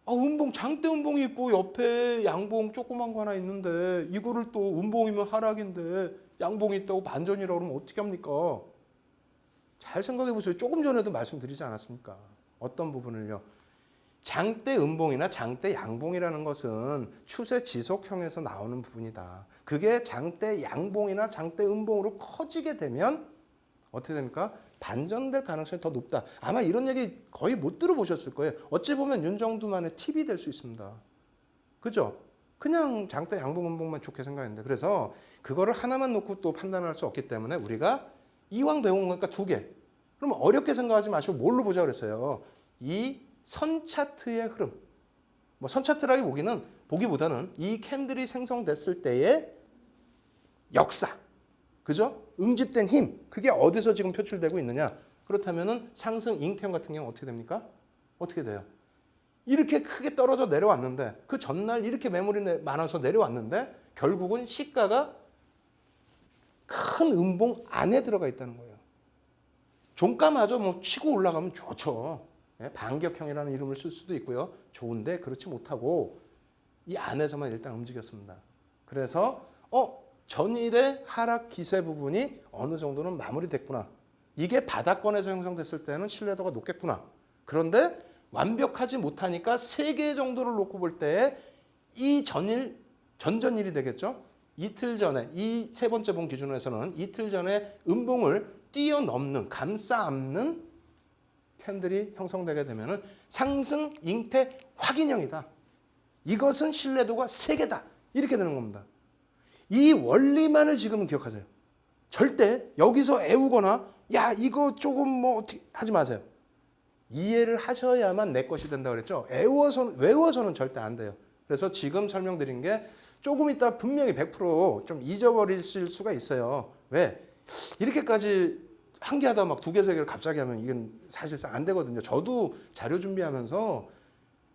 음봉, 장대 음봉이 있고 옆에 양봉 조그만 거 하나 있는데 이거를 또 음봉이면 하락인데 양봉이 있다고 반전이라고 그러면 어떻게 합니까? 잘 생각해 보세요. 조금 전에도 말씀드리지 않았습니까? 어떤 부분을요? 장대 음봉이나 장대 양봉이라는 것은 추세 지속형에서 나오는 부분이다. 그게 장대 양봉이나 장대 음봉으로 커지게 되면 어떻게 됩니까? 반전될 가능성이 더 높다. 아마 이런 얘기 거의 못 들어보셨을 거예요. 어찌 보면 윤정두만의 팁이 될 수 있습니다. 그죠? 그냥 장대 양봉 음봉만 좋게 생각했는데 그래서 그거를 하나만 놓고 또 판단할 수 없기 때문에 우리가 이왕 배운 거니까 2개. 그럼 어렵게 생각하지 마시고 뭘로 보자 그랬어요? 이 선 차트의 흐름. 선 차트라기 보기보다는 이 캔들이 생성됐을 때의 역사. 그죠? 응집된 힘. 그게 어디서 지금 표출되고 있느냐? 그렇다면은 상승 잉태형 같은 경우 어떻게 됩니까? 어떻게 돼요? 이렇게 크게 떨어져 내려왔는데 그 전날 이렇게 매물이 많아서 내려왔는데 결국은 시가가 큰 음봉 안에 들어가 있다는 거예요. 종가마저 치고 올라가면 좋죠. 반격형이라는 이름을 쓸 수도 있고요. 좋은데 그렇지 못하고 이 안에서만 일단 움직였습니다. 그래서 전일의 하락 기세 부분이 어느 정도는 마무리됐구나. 이게 바닥권에서 형성됐을 때는 신뢰도가 높겠구나. 그런데 완벽하지 못하니까 3개 정도를 놓고 볼 때 이 전전일이 되겠죠. 이틀 전에 이 세 번째 봉 기준에서는 이틀 전에 음봉을 뛰어넘는 감싸 안는 캔들이 형성되게 되면 상승 잉태 확인형이다. 이것은 신뢰도가 3개다. 이렇게 되는 겁니다. 이 원리만을 지금 기억하세요. 절대 여기서 애우거나 야 이거 조금 어떻게 하지 마세요. 이해를 하셔야만 내 것이 된다고 그랬죠. 외워서는 절대 안 돼요. 그래서 지금 설명드린 게 조금 있다 분명히 100% 좀 잊어버리실 수가 있어요. 왜? 이렇게까지 한 개 하다 막 2개, 3개를 갑자기 하면 이건 사실상 안 되거든요. 저도 자료 준비하면서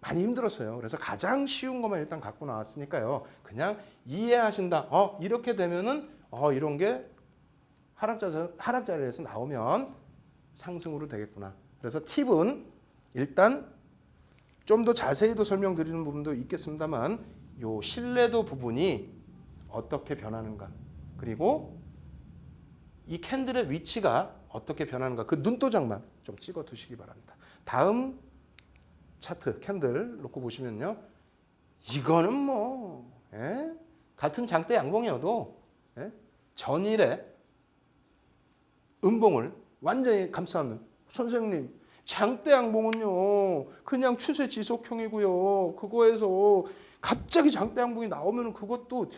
많이 힘들었어요. 그래서 가장 쉬운 것만 일단 갖고 나왔으니까요. 그냥 이해하신다. 이렇게 되면은 이런 게 하락 자리에서 나오면 상승으로 되겠구나. 그래서 팁은 일단 좀 더 자세히도 설명드리는 부분도 있겠습니다만 요 신뢰도 부분이 어떻게 변하는가 그리고 이 캔들의 위치가 어떻게 변하는가 그 눈도장만 좀 찍어 두시기 바랍니다. 다음 차트 캔들 놓고 보시면요. 이거는 같은 장대 양봉이어도 전일에 음봉을 완전히 감싸는 선생님 장대 양봉은요 그냥 추세 지속형이고요. 그거에서 갑자기 장대 양봉이 나오면 그것도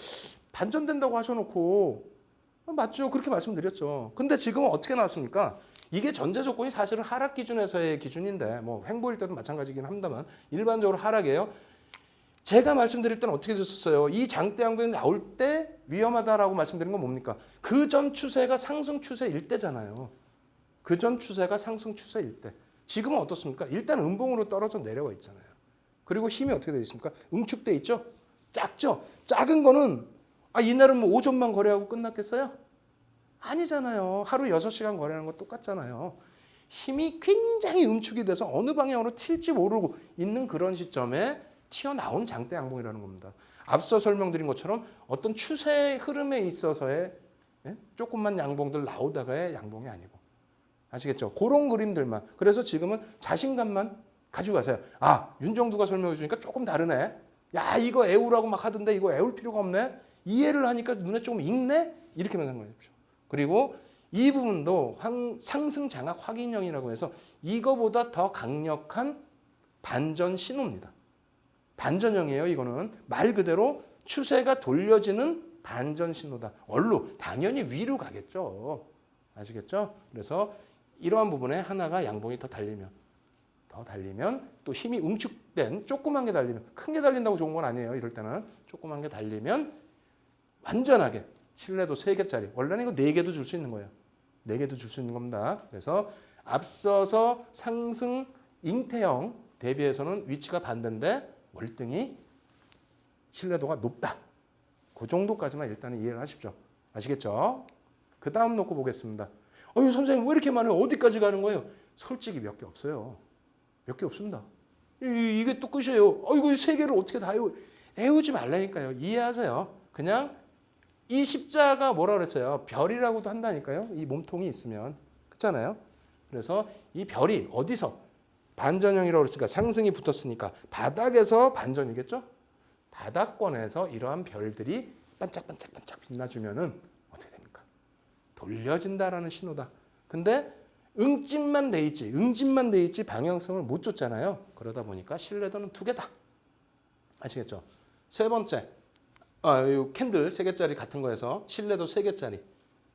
반전된다고 하셔놓고 맞죠. 그렇게 말씀드렸죠. 근데 지금은 어떻게 나왔습니까? 이게 전제 조건이 사실은 하락 기준에서의 기준인데 뭐 횡보일 때도 마찬가지긴 합니다만 일반적으로 하락이에요. 제가 말씀드릴 때는 어떻게 됐었어요? 이 장대 양봉이 나올 때 위험하다라고 말씀드린 건 뭡니까? 그 전 추세가 상승 추세일 때잖아요. 그 전 추세가 상승 추세일 때. 지금은 어떻습니까? 일단 음봉으로 떨어져 내려와 있잖아요. 그리고 힘이 어떻게 되어 있습니까? 응축돼 있죠? 작죠? 작은 거는 이날은 뭐 5점만 거래하고 끝났겠어요? 아니잖아요. 하루 6시간 거래하는 거 똑같잖아요. 힘이 굉장히 응축이 돼서 어느 방향으로 튈지 모르고 있는 그런 시점에 튀어나온 장대 양봉이라는 겁니다. 앞서 설명드린 것처럼 어떤 추세 흐름에 있어서의 조금만 양봉들 나오다가의 양봉이 아니고 아시겠죠? 그런 그림들만. 그래서 지금은 자신감만 가지고 가세요. 윤정두가 설명해 주니까 조금 다르네. 야, 이거 애우라고 막 하던데 이거 애울 필요가 없네. 이해를 하니까 눈에 조금 익네. 이렇게만 생각하십시오. 그리고 이 부분도 상승 장악 확인형이라고 해서 이거보다 더 강력한 반전 신호입니다. 반전형이에요. 이거는 말 그대로 추세가 돌려지는 반전 신호다. 얼로 당연히 위로 가겠죠. 아시겠죠? 그래서 이러한 부분에 하나가 양봉이 더 달리면 또 힘이 응축된 조그만 게 달리면 큰 게 달린다고 좋은 건 아니에요. 이럴 때는 조그만 게 달리면 완전하게 신뢰도 3개짜리. 원래는 이거 4개도 줄 수 있는 거예요. 4개도 줄 수 있는 겁니다. 그래서 앞서서 상승 잉태형 대비해서는 위치가 반대인데 월등히 신뢰도가 높다. 그 정도까지만 일단은 이해를 하십시오. 아시겠죠? 그 다음 놓고 보겠습니다. 선생님 왜 이렇게 많아요? 어디까지 가는 거예요? 솔직히 몇 개 없어요. 몇 개 없습니다. 이게 또 끝이에요. 이거 3개를 어떻게 다 애우지 말라니까요. 이해하세요. 그냥 이 십자가 뭐라 그랬어요? 별이라고도 한다니까요. 이 몸통이 있으면. 그렇잖아요. 그래서 이 별이 어디서 반전형이라고 그랬으니까 상승이 붙었으니까 바닥에서 반전이겠죠? 바닥권에서 이러한 별들이 반짝반짝반짝 빛나주면은 어떻게 됩니까? 돌려진다라는 신호다. 근데 응집만 돼 있지 방향성을 못 줬잖아요. 그러다 보니까 신뢰도는 2개다. 아시겠죠? 세 번째, 이 캔들 3개짜리 같은 거에서 신뢰도 3개짜리.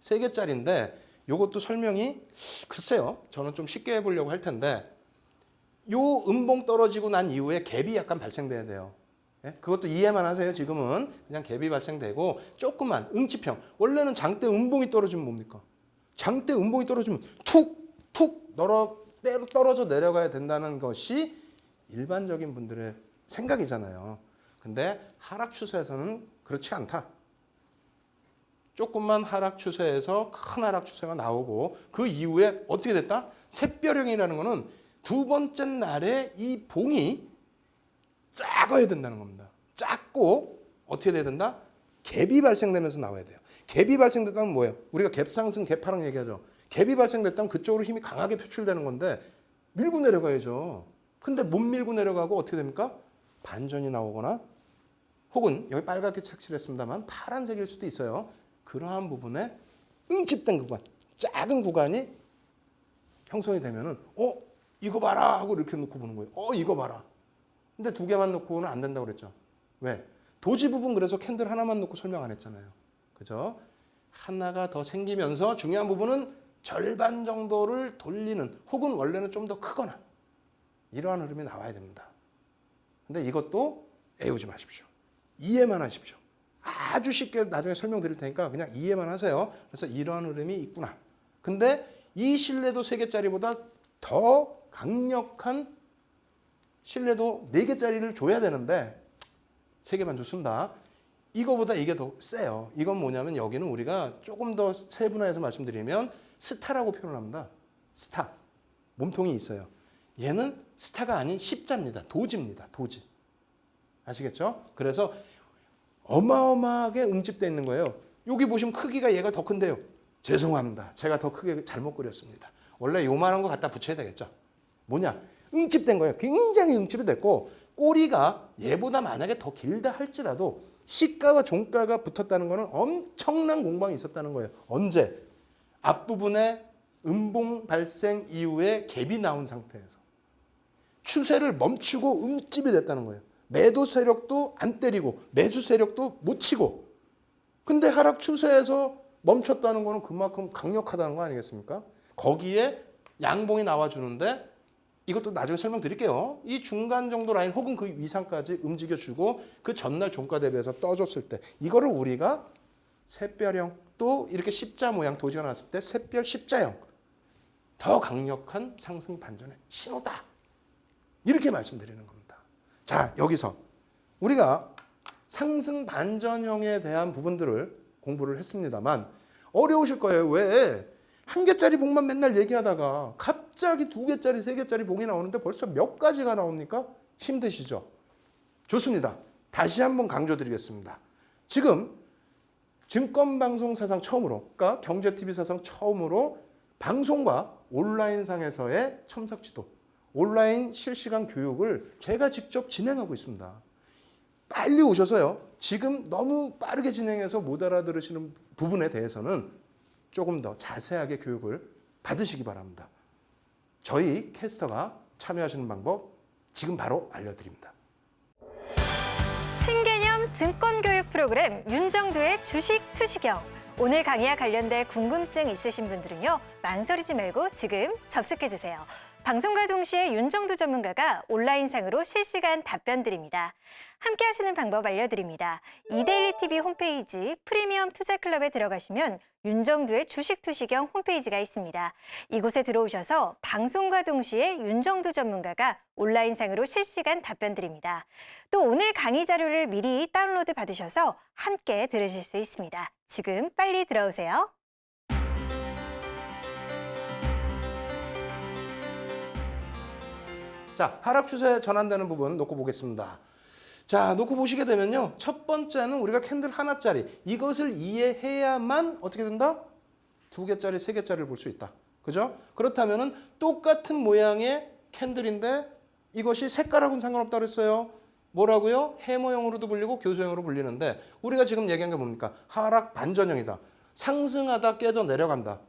3개짜리인데 이것도 설명이 글쎄요. 저는 좀 쉽게 해보려고 할 텐데 요 음봉 떨어지고 난 이후에 갭이 약간 발생돼야 돼요. 그것도 이해만 하세요. 지금은 그냥 갭이 발생되고 조그만 응집형. 원래는 장대 음봉이 떨어지면 뭡니까? 장대 음봉이 떨어지면 툭툭 떨어져 내려가야 된다는 것이 일반적인 분들의 생각이잖아요. 근데 하락 추세에서는 그렇지 않다. 조금만 하락 추세에서 큰 하락 추세가 나오고 그 이후에 어떻게 됐다? 샛별형이라는 거는 두 번째 날에 이 봉이 작아야 된다는 겁니다. 작고 어떻게 돼야 된다? 갭이 발생되면서 나와야 돼요. 갭이 발생됐다면 뭐예요? 우리가 갭 상승, 갭 하락 얘기하죠. 갭이 발생됐다면 그쪽으로 힘이 강하게 표출되는 건데 밀고 내려가야죠. 근데 못 밀고 내려가고 어떻게 됩니까? 반전이 나오거나 혹은 여기 빨갛게 색칠했습니다만 파란색일 수도 있어요. 그러한 부분에 응집된 구간, 작은 구간이 형성이 되면은 이거 봐라 하고 이렇게 놓고 보는 거예요. 이거 봐라. 근데 2개만 놓고는 안 된다고 그랬죠. 왜? 도지 부분 그래서 캔들 하나만 놓고 설명 안 했잖아요. 그죠? 하나가 더 생기면서 중요한 부분은 절반 정도를 돌리는 혹은 원래는 좀 더 크거나 이러한 흐름이 나와야 됩니다. 근데 이것도 애우지 마십시오. 이해만 하십시오. 아주 쉽게 나중에 설명드릴 테니까 그냥 이해만 하세요. 그래서 이러한 흐름이 있구나. 근데 이 신뢰도 3개짜리보다 더 강력한 신뢰도 4개짜리를 줘야 되는데 3개만 줬습니다. 이거보다 이게 더 세요. 이건 뭐냐면 여기는 우리가 조금 더 세분화해서 말씀드리면 스타라고 표현합니다. 스타. 몸통이 있어요. 얘는 스타가 아닌 십자입니다. 도지입니다. 도지. 아시겠죠? 그래서 어마어마하게 응집되어 있는 거예요. 여기 보시면 크기가 얘가 더 큰데요. 죄송합니다. 제가 더 크게 잘못 그렸습니다. 원래 요만한 거 갖다 붙여야 되겠죠. 뭐냐? 응집된 거예요. 굉장히 응집이 됐고 꼬리가 얘보다 만약에 더 길다 할지라도 시가와 종가가 붙었다는 거는 엄청난 공방이 있었다는 거예요. 언제? 앞부분에 음봉 발생 이후에 갭이 나온 상태에서 추세를 멈추고 응집이 됐다는 거예요. 매도 세력도 안 때리고 매수 세력도 못 치고 근데 하락 추세에서 멈췄다는 거는 그만큼 강력하다는 거 아니겠습니까? 거기에 양봉이 나와주는데 이것도 나중에 설명드릴게요. 이 중간 정도 라인 혹은 그 위상까지 움직여주고 그 전날 종가 대비해서 떠줬을 때 이거를 우리가 샛별형 또 이렇게 십자 모양 도지가 났을 때 샛별 십자형 더 강력한 상승 반전의 신호다. 이렇게 말씀드리는 겁니다. 자, 여기서 우리가 상승 반전형에 대한 부분들을 공부를 했습니다만 어려우실 거예요. 왜? 한 개짜리 봉만 맨날 얘기하다가 갑자기 두 개짜리, 세 개짜리 봉이 나오는데 벌써 몇 가지가 나옵니까? 힘드시죠? 좋습니다. 다시 한번 강조드리겠습니다. 지금 증권방송 사상 처음으로, 그러니까 경제TV 사상 처음으로 방송과 온라인상에서의 첨삭지도, 온라인 실시간 교육을 제가 직접 진행하고 있습니다. 빨리 오셔서요. 지금 너무 빠르게 진행해서 못 알아들으시는 부분에 대해서는 조금 더 자세하게 교육을 받으시기 바랍니다. 저희 캐스터가 참여하시는 방법 지금 바로 알려드립니다. 신개념 증권교육 프로그램 윤정두의 주식 투시경. 오늘 강의와 관련된 궁금증 있으신 분들은요. 망설이지 말고 지금 접속해주세요. 방송과 동시에 윤정두 전문가가 온라인상으로 실시간 답변 드립니다. 함께 하시는 방법 알려드립니다. 이데일리 TV 홈페이지 프리미엄 투자클럽에 들어가시면 윤정두의 주식 투시경 홈페이지가 있습니다. 이곳에 들어오셔서 방송과 동시에 윤정두 전문가가 온라인상으로 실시간 답변 드립니다. 또 오늘 강의 자료를 미리 다운로드 받으셔서 함께 들으실 수 있습니다. 지금 빨리 들어오세요. 자, 하락 추세 전환되는 부분 놓고 보겠습니다. 자, 놓고 보시게 되면요. 첫 번째는 우리가 캔들 하나짜리 이것을 이해해야만 어떻게 된다? 두 개짜리, 세 개짜리를 볼 수 있다. 그죠? 그렇다면은 똑같은 모양의 캔들인데 이것이 색깔하고는 상관없다고 그랬어요. 뭐라고요? 해모형으로도 불리고 교수형으로 불리는데 우리가 지금 얘기한 게 뭡니까? 하락 반전형이다. 상승하다 깨져 내려간다.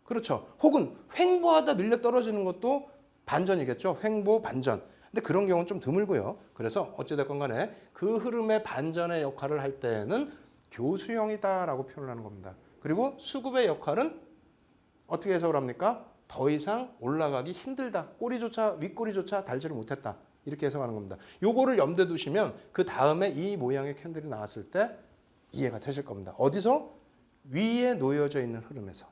그렇죠. 혹은 횡보하다 밀려 떨어지는 것도 반전이겠죠. 횡보, 반전. 근데 그런 경우는 좀 드물고요. 그래서 어찌됐건 간에 그 흐름의 반전의 역할을 할 때는 교수형이다라고 표현을 하는 겁니다. 그리고 수급의 역할은 어떻게 해석을 합니까? 더 이상 올라가기 힘들다. 꼬리조차 윗꼬리조차 달지를 못했다. 이렇게 해석하는 겁니다. 요거를 염두에 두시면 그 다음에 이 모양의 캔들이 나왔을 때 이해가 되실 겁니다. 어디서? 위에 놓여져 있는 흐름에서.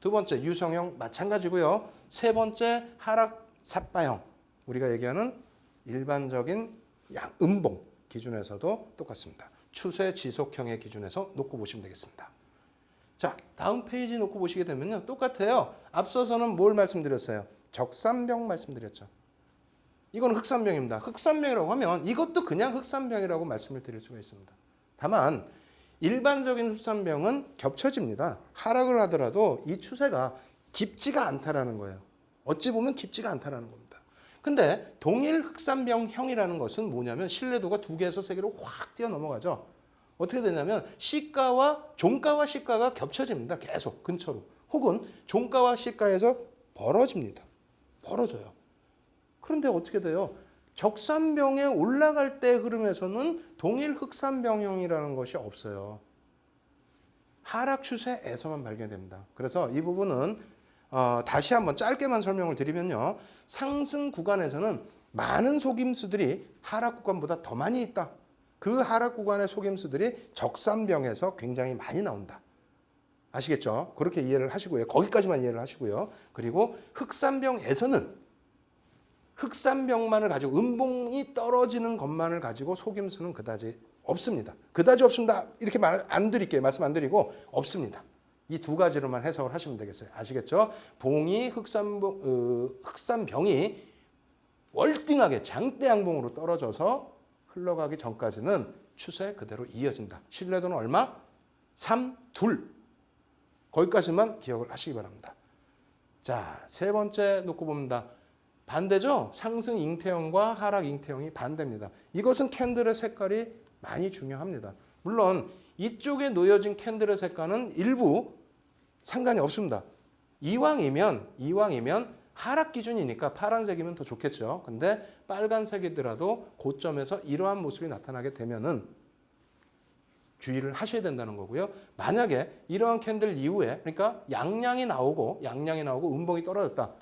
두 번째 유성형 마찬가지고요. 세 번째 하락 삿바형. 우리가 얘기하는 일반적인 음봉 기준에서도 똑같습니다. 추세 지속형의 기준에서 놓고 보시면 되겠습니다. 자, 다음 페이지 놓고 보시게 되면요. 똑같아요. 앞서서는 뭘 말씀드렸어요? 적산병 말씀드렸죠. 이건 흑산병입니다. 흑산병이라고 하면 이것도 그냥 흑산병이라고 말씀을 드릴 수가 있습니다. 다만 일반적인 흑산병은 겹쳐집니다. 하락을 하더라도 이 추세가 깊지가 않다라는 거예요. 어찌 보면 깊지가 않다라는 겁니다. 근데 동일 흑산병형이라는 것은 뭐냐면 신뢰도가 2개에서 3개로 확 뛰어 넘어가죠. 어떻게 되냐면 시가와 종가와 시가가 겹쳐집니다. 계속 근처로. 혹은 종가와 시가에서 벌어집니다. 벌어져요. 그런데 어떻게 돼요? 적산병에 올라갈 때 흐름에서는 동일 흑산병형이라는 것이 없어요. 하락 추세에서만 발견됩니다. 그래서 이 부분은 다시 한번 짧게만 설명을 드리면요. 상승 구간에서는 많은 속임수들이 하락 구간보다 더 많이 있다. 그 하락 구간의 속임수들이 적산병에서 굉장히 많이 나온다. 아시겠죠? 그렇게 이해를 하시고요. 거기까지만 이해를 하시고요. 그리고 흑산병에서는 흑산병만을 가지고 음봉이 떨어지는 것만을 가지고 속임수는 그다지 없습니다. 그다지 없습니다. 이렇게 말씀 안 드리고 없습니다. 이 두 가지로만 해석을 하시면 되겠어요. 아시겠죠? 봉이 흑산병이 월등하게 장대 양봉으로 떨어져서 흘러가기 전까지는 추세 그대로 이어진다. 신뢰도는 얼마? 3, 2. 거기까지만 기억을 하시기 바랍니다. 자, 세 번째 놓고 봅니다. 반대죠? 상승 잉태형과 하락 잉태형이 반대입니다. 이것은 캔들의 색깔이 많이 중요합니다. 물론 이쪽에 놓여진 캔들의 색깔은 일부 상관이 없습니다. 이왕이면 하락 기준이니까 파란색이면 더 좋겠죠. 근데 빨간색이더라도 고점에서 이러한 모습이 나타나게 되면은 주의를 하셔야 된다는 거고요. 만약에 이러한 캔들 이후에 그러니까 양량이 나오고 음봉이 떨어졌다.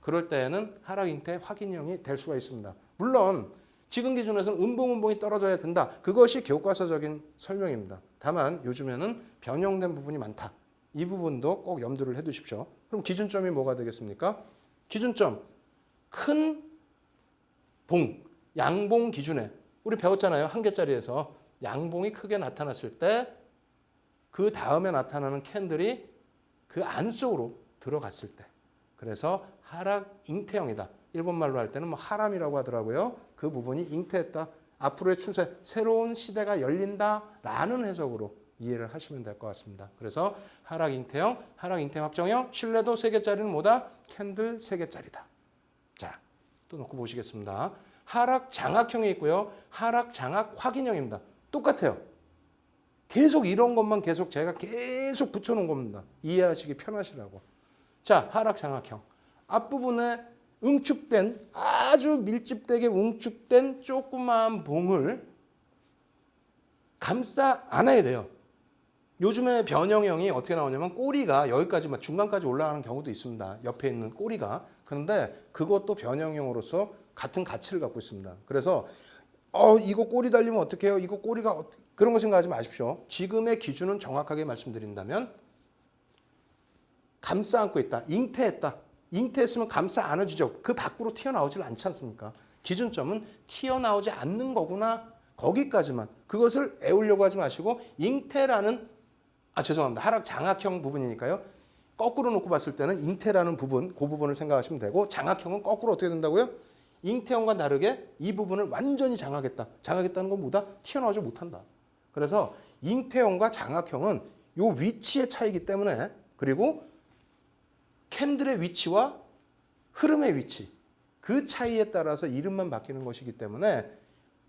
그럴 때에는 하락 잉태 확인형이 될 수가 있습니다. 물론 지금 기준에서는 음봉이 떨어져야 된다. 그것이 교과서적인 설명입니다. 다만 요즘에는 변형된 부분이 많다. 이 부분도 꼭 염두를 해두십시오. 그럼 기준점이 뭐가 되겠습니까? 기준점 큰 봉, 양봉 기준에 우리 배웠잖아요. 한 개짜리에서 양봉이 크게 나타났을 때 그 다음에 나타나는 캔들이 그 안쪽으로 들어갔을 때 그래서 하락 잉태형이다. 일본말로 할 때는 뭐 하람이라고 하더라고요. 그 부분이 잉태했다. 앞으로의 추세, 새로운 시대가 열린다라는 해석으로 이해를 하시면 될 것 같습니다. 그래서 하락 잉태형, 하락 잉태 확정형, 신뢰도 3개짜리는 뭐다? 캔들 3개짜리다. 자, 또 놓고 보시겠습니다. 하락 장악형이 있고요. 하락 장악 확인형입니다. 똑같아요. 계속 이런 것만 제가 계속 붙여놓은 겁니다. 이해하시기 편하시라고. 자, 하락 장악형. 앞부분에 응축된 아주 밀집되게 응축된 조그마한 봉을 감싸 안아야 돼요. 요즘에 변형형이 어떻게 나오냐면 꼬리가 여기까지 중간까지 올라가는 경우도 있습니다. 옆에 있는 꼬리가. 그런데 그것도 변형형으로서 같은 가치를 갖고 있습니다. 그래서 이거 꼬리 달리면 어떡해요? 이거 꼬리가 그런 거 생각하지 마십시오. 지금의 기준은 정확하게 말씀드린다면 감싸 안고 있다. 잉태했다. 잉태했으면 감싸 안아주죠. 그 밖으로 튀어나오질 않지 않습니까? 기준점은 튀어나오지 않는 거구나. 거기까지만. 그것을 애우려고 하지 마시고 잉태라는 죄송합니다. 하락 장악형 부분이니까요. 거꾸로 놓고 봤을 때는 잉태라는 부분, 그 부분을 생각하시면 되고 장악형은 거꾸로 어떻게 된다고요? 잉태형과 다르게 이 부분을 완전히 장악했다. 장악했다는 건 뭐다? 튀어나오지 못한다. 그래서 잉태형과 장악형은 요 위치의 차이기 때문에 그리고 캔들의 위치와 흐름의 위치 그 차이에 따라서 이름만 바뀌는 것이기 때문에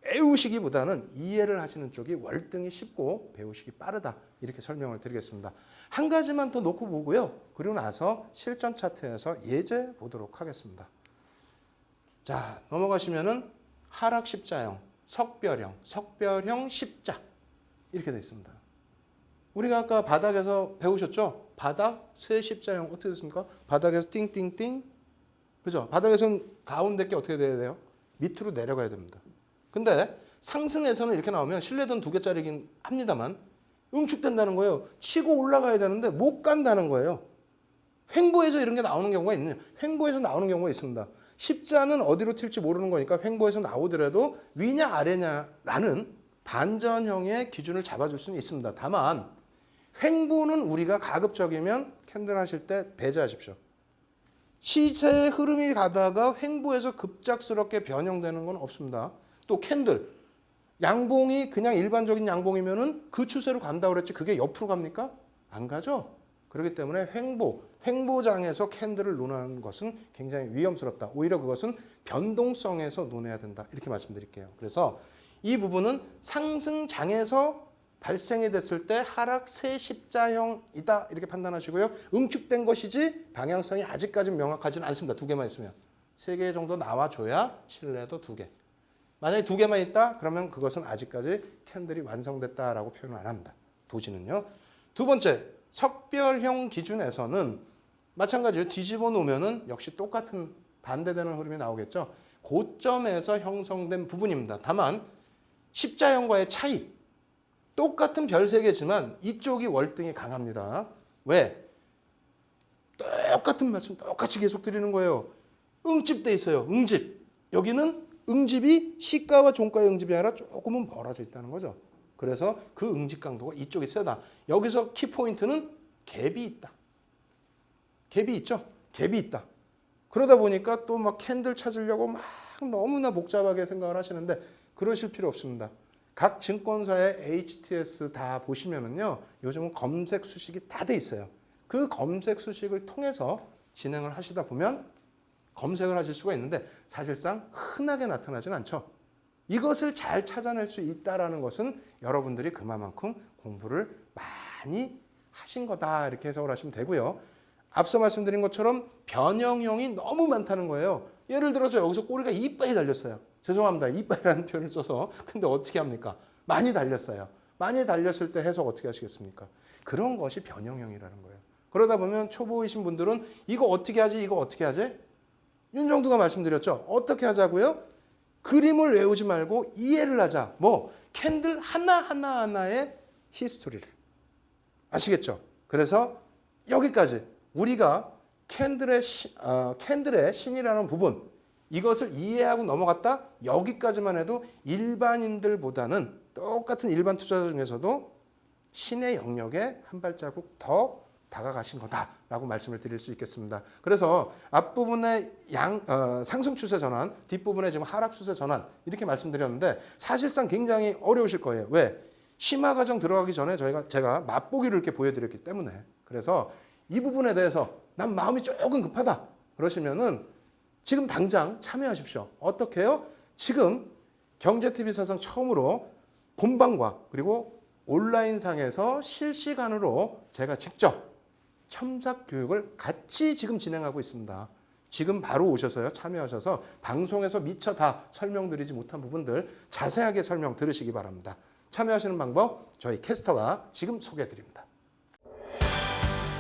배우시기보다는 이해를 하시는 쪽이 월등히 쉽고 배우시기 빠르다. 이렇게 설명을 드리겠습니다. 한 가지만 더 놓고 보고요. 그리고 나서 실전 차트에서 예제 보도록 하겠습니다. 자, 넘어가시면은 하락 십자형, 석별형 십자 이렇게 되어 있습니다. 우리가 아까 바닥에서 배우셨죠? 바닥 세 십자형 어떻게 됐습니까? 바닥에서 띵띵띵, 그죠? 바닥에서는 가운데 게 어떻게 돼야 돼요? 밑으로 내려가야 됩니다. 근데 상승에서는 이렇게 나오면 신뢰도는 2개짜리긴 합니다만 응축된다는 거예요. 치고 올라가야 되는데 못 간다는 거예요. 횡보에서 이런 게 나오는 경우가 있느냐? 횡보에서 나오는 경우가 있습니다. 십자는 어디로 튈지 모르는 거니까 횡보에서 나오더라도 위냐 아래냐라는 반전형의 기준을 잡아줄 수는 있습니다. 다만 횡보는 우리가 가급적이면 캔들 하실 때 배제하십시오. 시세의 흐름이 가다가 횡보에서 급작스럽게 변형되는 건 없습니다. 또 캔들 양봉이 그냥 일반적인 양봉이면은 그 추세로 간다고 그랬지 그게 옆으로 갑니까? 안 가죠. 그렇기 때문에 횡보장에서 캔들을 논하는 것은 굉장히 위험스럽다. 오히려 그것은 변동성에서 논해야 된다. 이렇게 말씀드릴게요. 그래서 이 부분은 상승장에서 발생이 됐을 때 하락 세 십자형이다. 이렇게 판단하시고요. 응축된 것이지 방향성이 아직까지는 명확하지는 않습니다. 2개만 있으면. 3개 정도 나와줘야 신뢰도 2개. 만약에 2개만 있다? 그러면 그것은 아직까지 캔들이 완성됐다라고 표현을 안 합니다. 도지는요. 두 번째, 석별형 기준에서는 마찬가지로 뒤집어 놓으면은 역시 똑같은 반대되는 흐름이 나오겠죠. 고점에서 형성된 부분입니다. 다만 십자형과의 차이, 똑같은 별 3개지만 이쪽이 월등히 강합니다. 왜? 똑같은 말씀 똑같이 계속 드리는 거예요. 응집돼 있어요. 응집. 여기는 응집이 시가와 종가의 응집이 아니라 조금은 벌어져 있다는 거죠. 그래서 그 응집 강도가 이쪽이 세다. 여기서 키포인트는 갭이 있다. 갭이 있죠? 갭이 있다. 그러다 보니까 또 막 캔들 찾으려고 막 너무나 복잡하게 생각을 하시는데 그러실 필요 없습니다. 각 증권사의 HTS 다 보시면은요, 요즘은 검색 수식이 다 돼 있어요. 그 검색 수식을 통해서 진행을 하시다 보면 검색을 하실 수가 있는데 사실상 흔하게 나타나진 않죠. 이것을 잘 찾아낼 수 있다는 것은 여러분들이 그만큼 공부를 많이 하신 거다 이렇게 해석을 하시면 되고요. 앞서 말씀드린 것처럼 변형형이 너무 많다는 거예요. 예를 들어서 여기서 꼬리가 이빨이 달렸어요. 죄송합니다. 이빨이라는 표현을 써서. 근데 어떻게 합니까? 많이 달렸어요. 많이 달렸을 때 해석 어떻게 하시겠습니까? 그런 것이 변형형이라는 거예요. 그러다 보면 초보이신 분들은 이거 어떻게 하지? 이거 어떻게 하지? 윤정두가 말씀드렸죠. 어떻게 하자고요? 그림을 외우지 말고 이해를 하자. 뭐 캔들 하나하나의 히스토리를. 아시겠죠? 그래서 여기까지 우리가 캔들의 신이라는 부분, 이것을 이해하고 넘어갔다. 여기까지만 해도 일반인들보다는 똑같은 일반 투자자 중에서도 신의 영역에 한 발자국 더 다가가신 거다라고 말씀을 드릴 수 있겠습니다. 그래서 앞부분의 상승 추세 전환, 뒷부분에 지금 하락 추세 전환 이렇게 말씀드렸는데 사실상 굉장히 어려우실 거예요. 왜? 심화 과정 들어가기 전에 제가 맛보기를 이렇게 보여드렸기 때문에. 그래서 이 부분에 대해서 난 마음이 조금 급하다 그러시면은 지금 당장 참여하십시오. 어떻게 해요? 지금 경제TV 사상 처음으로 본방과 그리고 온라인상에서 실시간으로 제가 직접 첨삭 교육을 같이 지금 진행하고 있습니다. 지금 바로 오셔서요. 참여하셔서 방송에서 미처 다 설명드리지 못한 부분들 자세하게 설명 들으시기 바랍니다. 참여하시는 방법 저희 캐스터가 지금 소개해드립니다.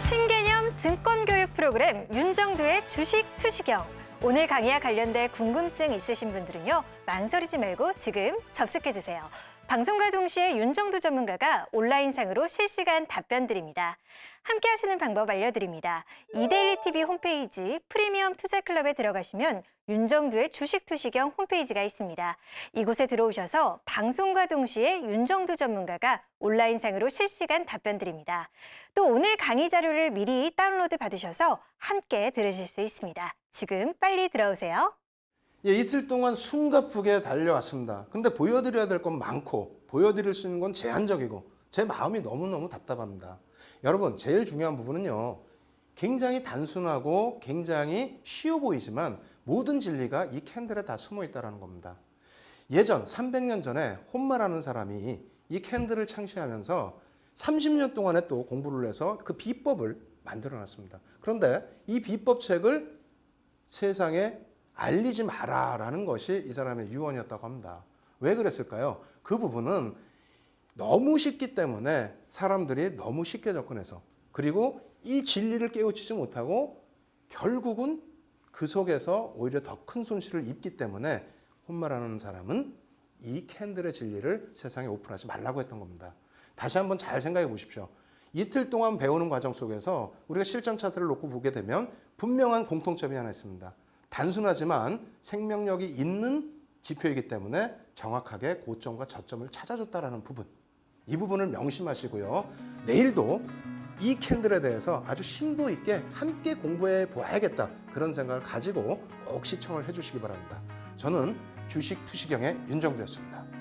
신개념 증권교육 프로그램 윤정두의 주식 투시경. 오늘 강의와 관련된 궁금증 있으신 분들은요. 망설이지 말고 지금 접속해주세요. 방송과 동시에 윤정두 전문가가 온라인상으로 실시간 답변 드립니다. 함께 하시는 방법 알려드립니다. 이데일리TV 홈페이지 프리미엄 투자클럽에 들어가시면 윤정두의 주식 투시경 홈페이지가 있습니다. 이곳에 들어오셔서 방송과 동시에 윤정두 전문가가 온라인상으로 실시간 답변 드립니다. 또 오늘 강의 자료를 미리 다운로드 받으셔서 함께 들으실 수 있습니다. 지금 빨리 들어오세요. 예, 이틀 동안 숨가쁘게 달려왔습니다. 근데 보여드려야 될 건 많고 보여드릴 수 있는 건 제한적이고 제 마음이 너무너무 답답합니다. 여러분 제일 중요한 부분은요. 굉장히 단순하고 굉장히 쉬워 보이지만 모든 진리가 이 캔들에 다 숨어 있다는 겁니다. 예전 300년 전에 혼마라는 사람이 이 캔들을 창시하면서 30년 동안에 또 공부를 해서 그 비법을 만들어놨습니다. 그런데 이 비법책을 세상에 알리지 마라라는 것이 이 사람의 유언이었다고 합니다. 왜 그랬을까요? 그 부분은 너무 쉽기 때문에 사람들이 너무 쉽게 접근해서 그리고 이 진리를 깨우치지 못하고 결국은 그 속에서 오히려 더 큰 손실을 입기 때문에 혼마라는 사람은 이 캔들의 진리를 세상에 오픈하지 말라고 했던 겁니다. 다시 한번 잘 생각해 보십시오. 이틀 동안 배우는 과정 속에서 우리가 실전 차트를 놓고 보게 되면 분명한 공통점이 하나 있습니다. 단순하지만 생명력이 있는 지표이기 때문에 정확하게 고점과 저점을 찾아줬다라는 부분. 이 부분을 명심하시고요. 내일도 이 캔들에 대해서 아주 심도 있게 함께 공부해 보아야겠다. 그런 생각을 가지고 꼭 시청을 해주시기 바랍니다. 저는 주식 투시경의 윤정두였습니다.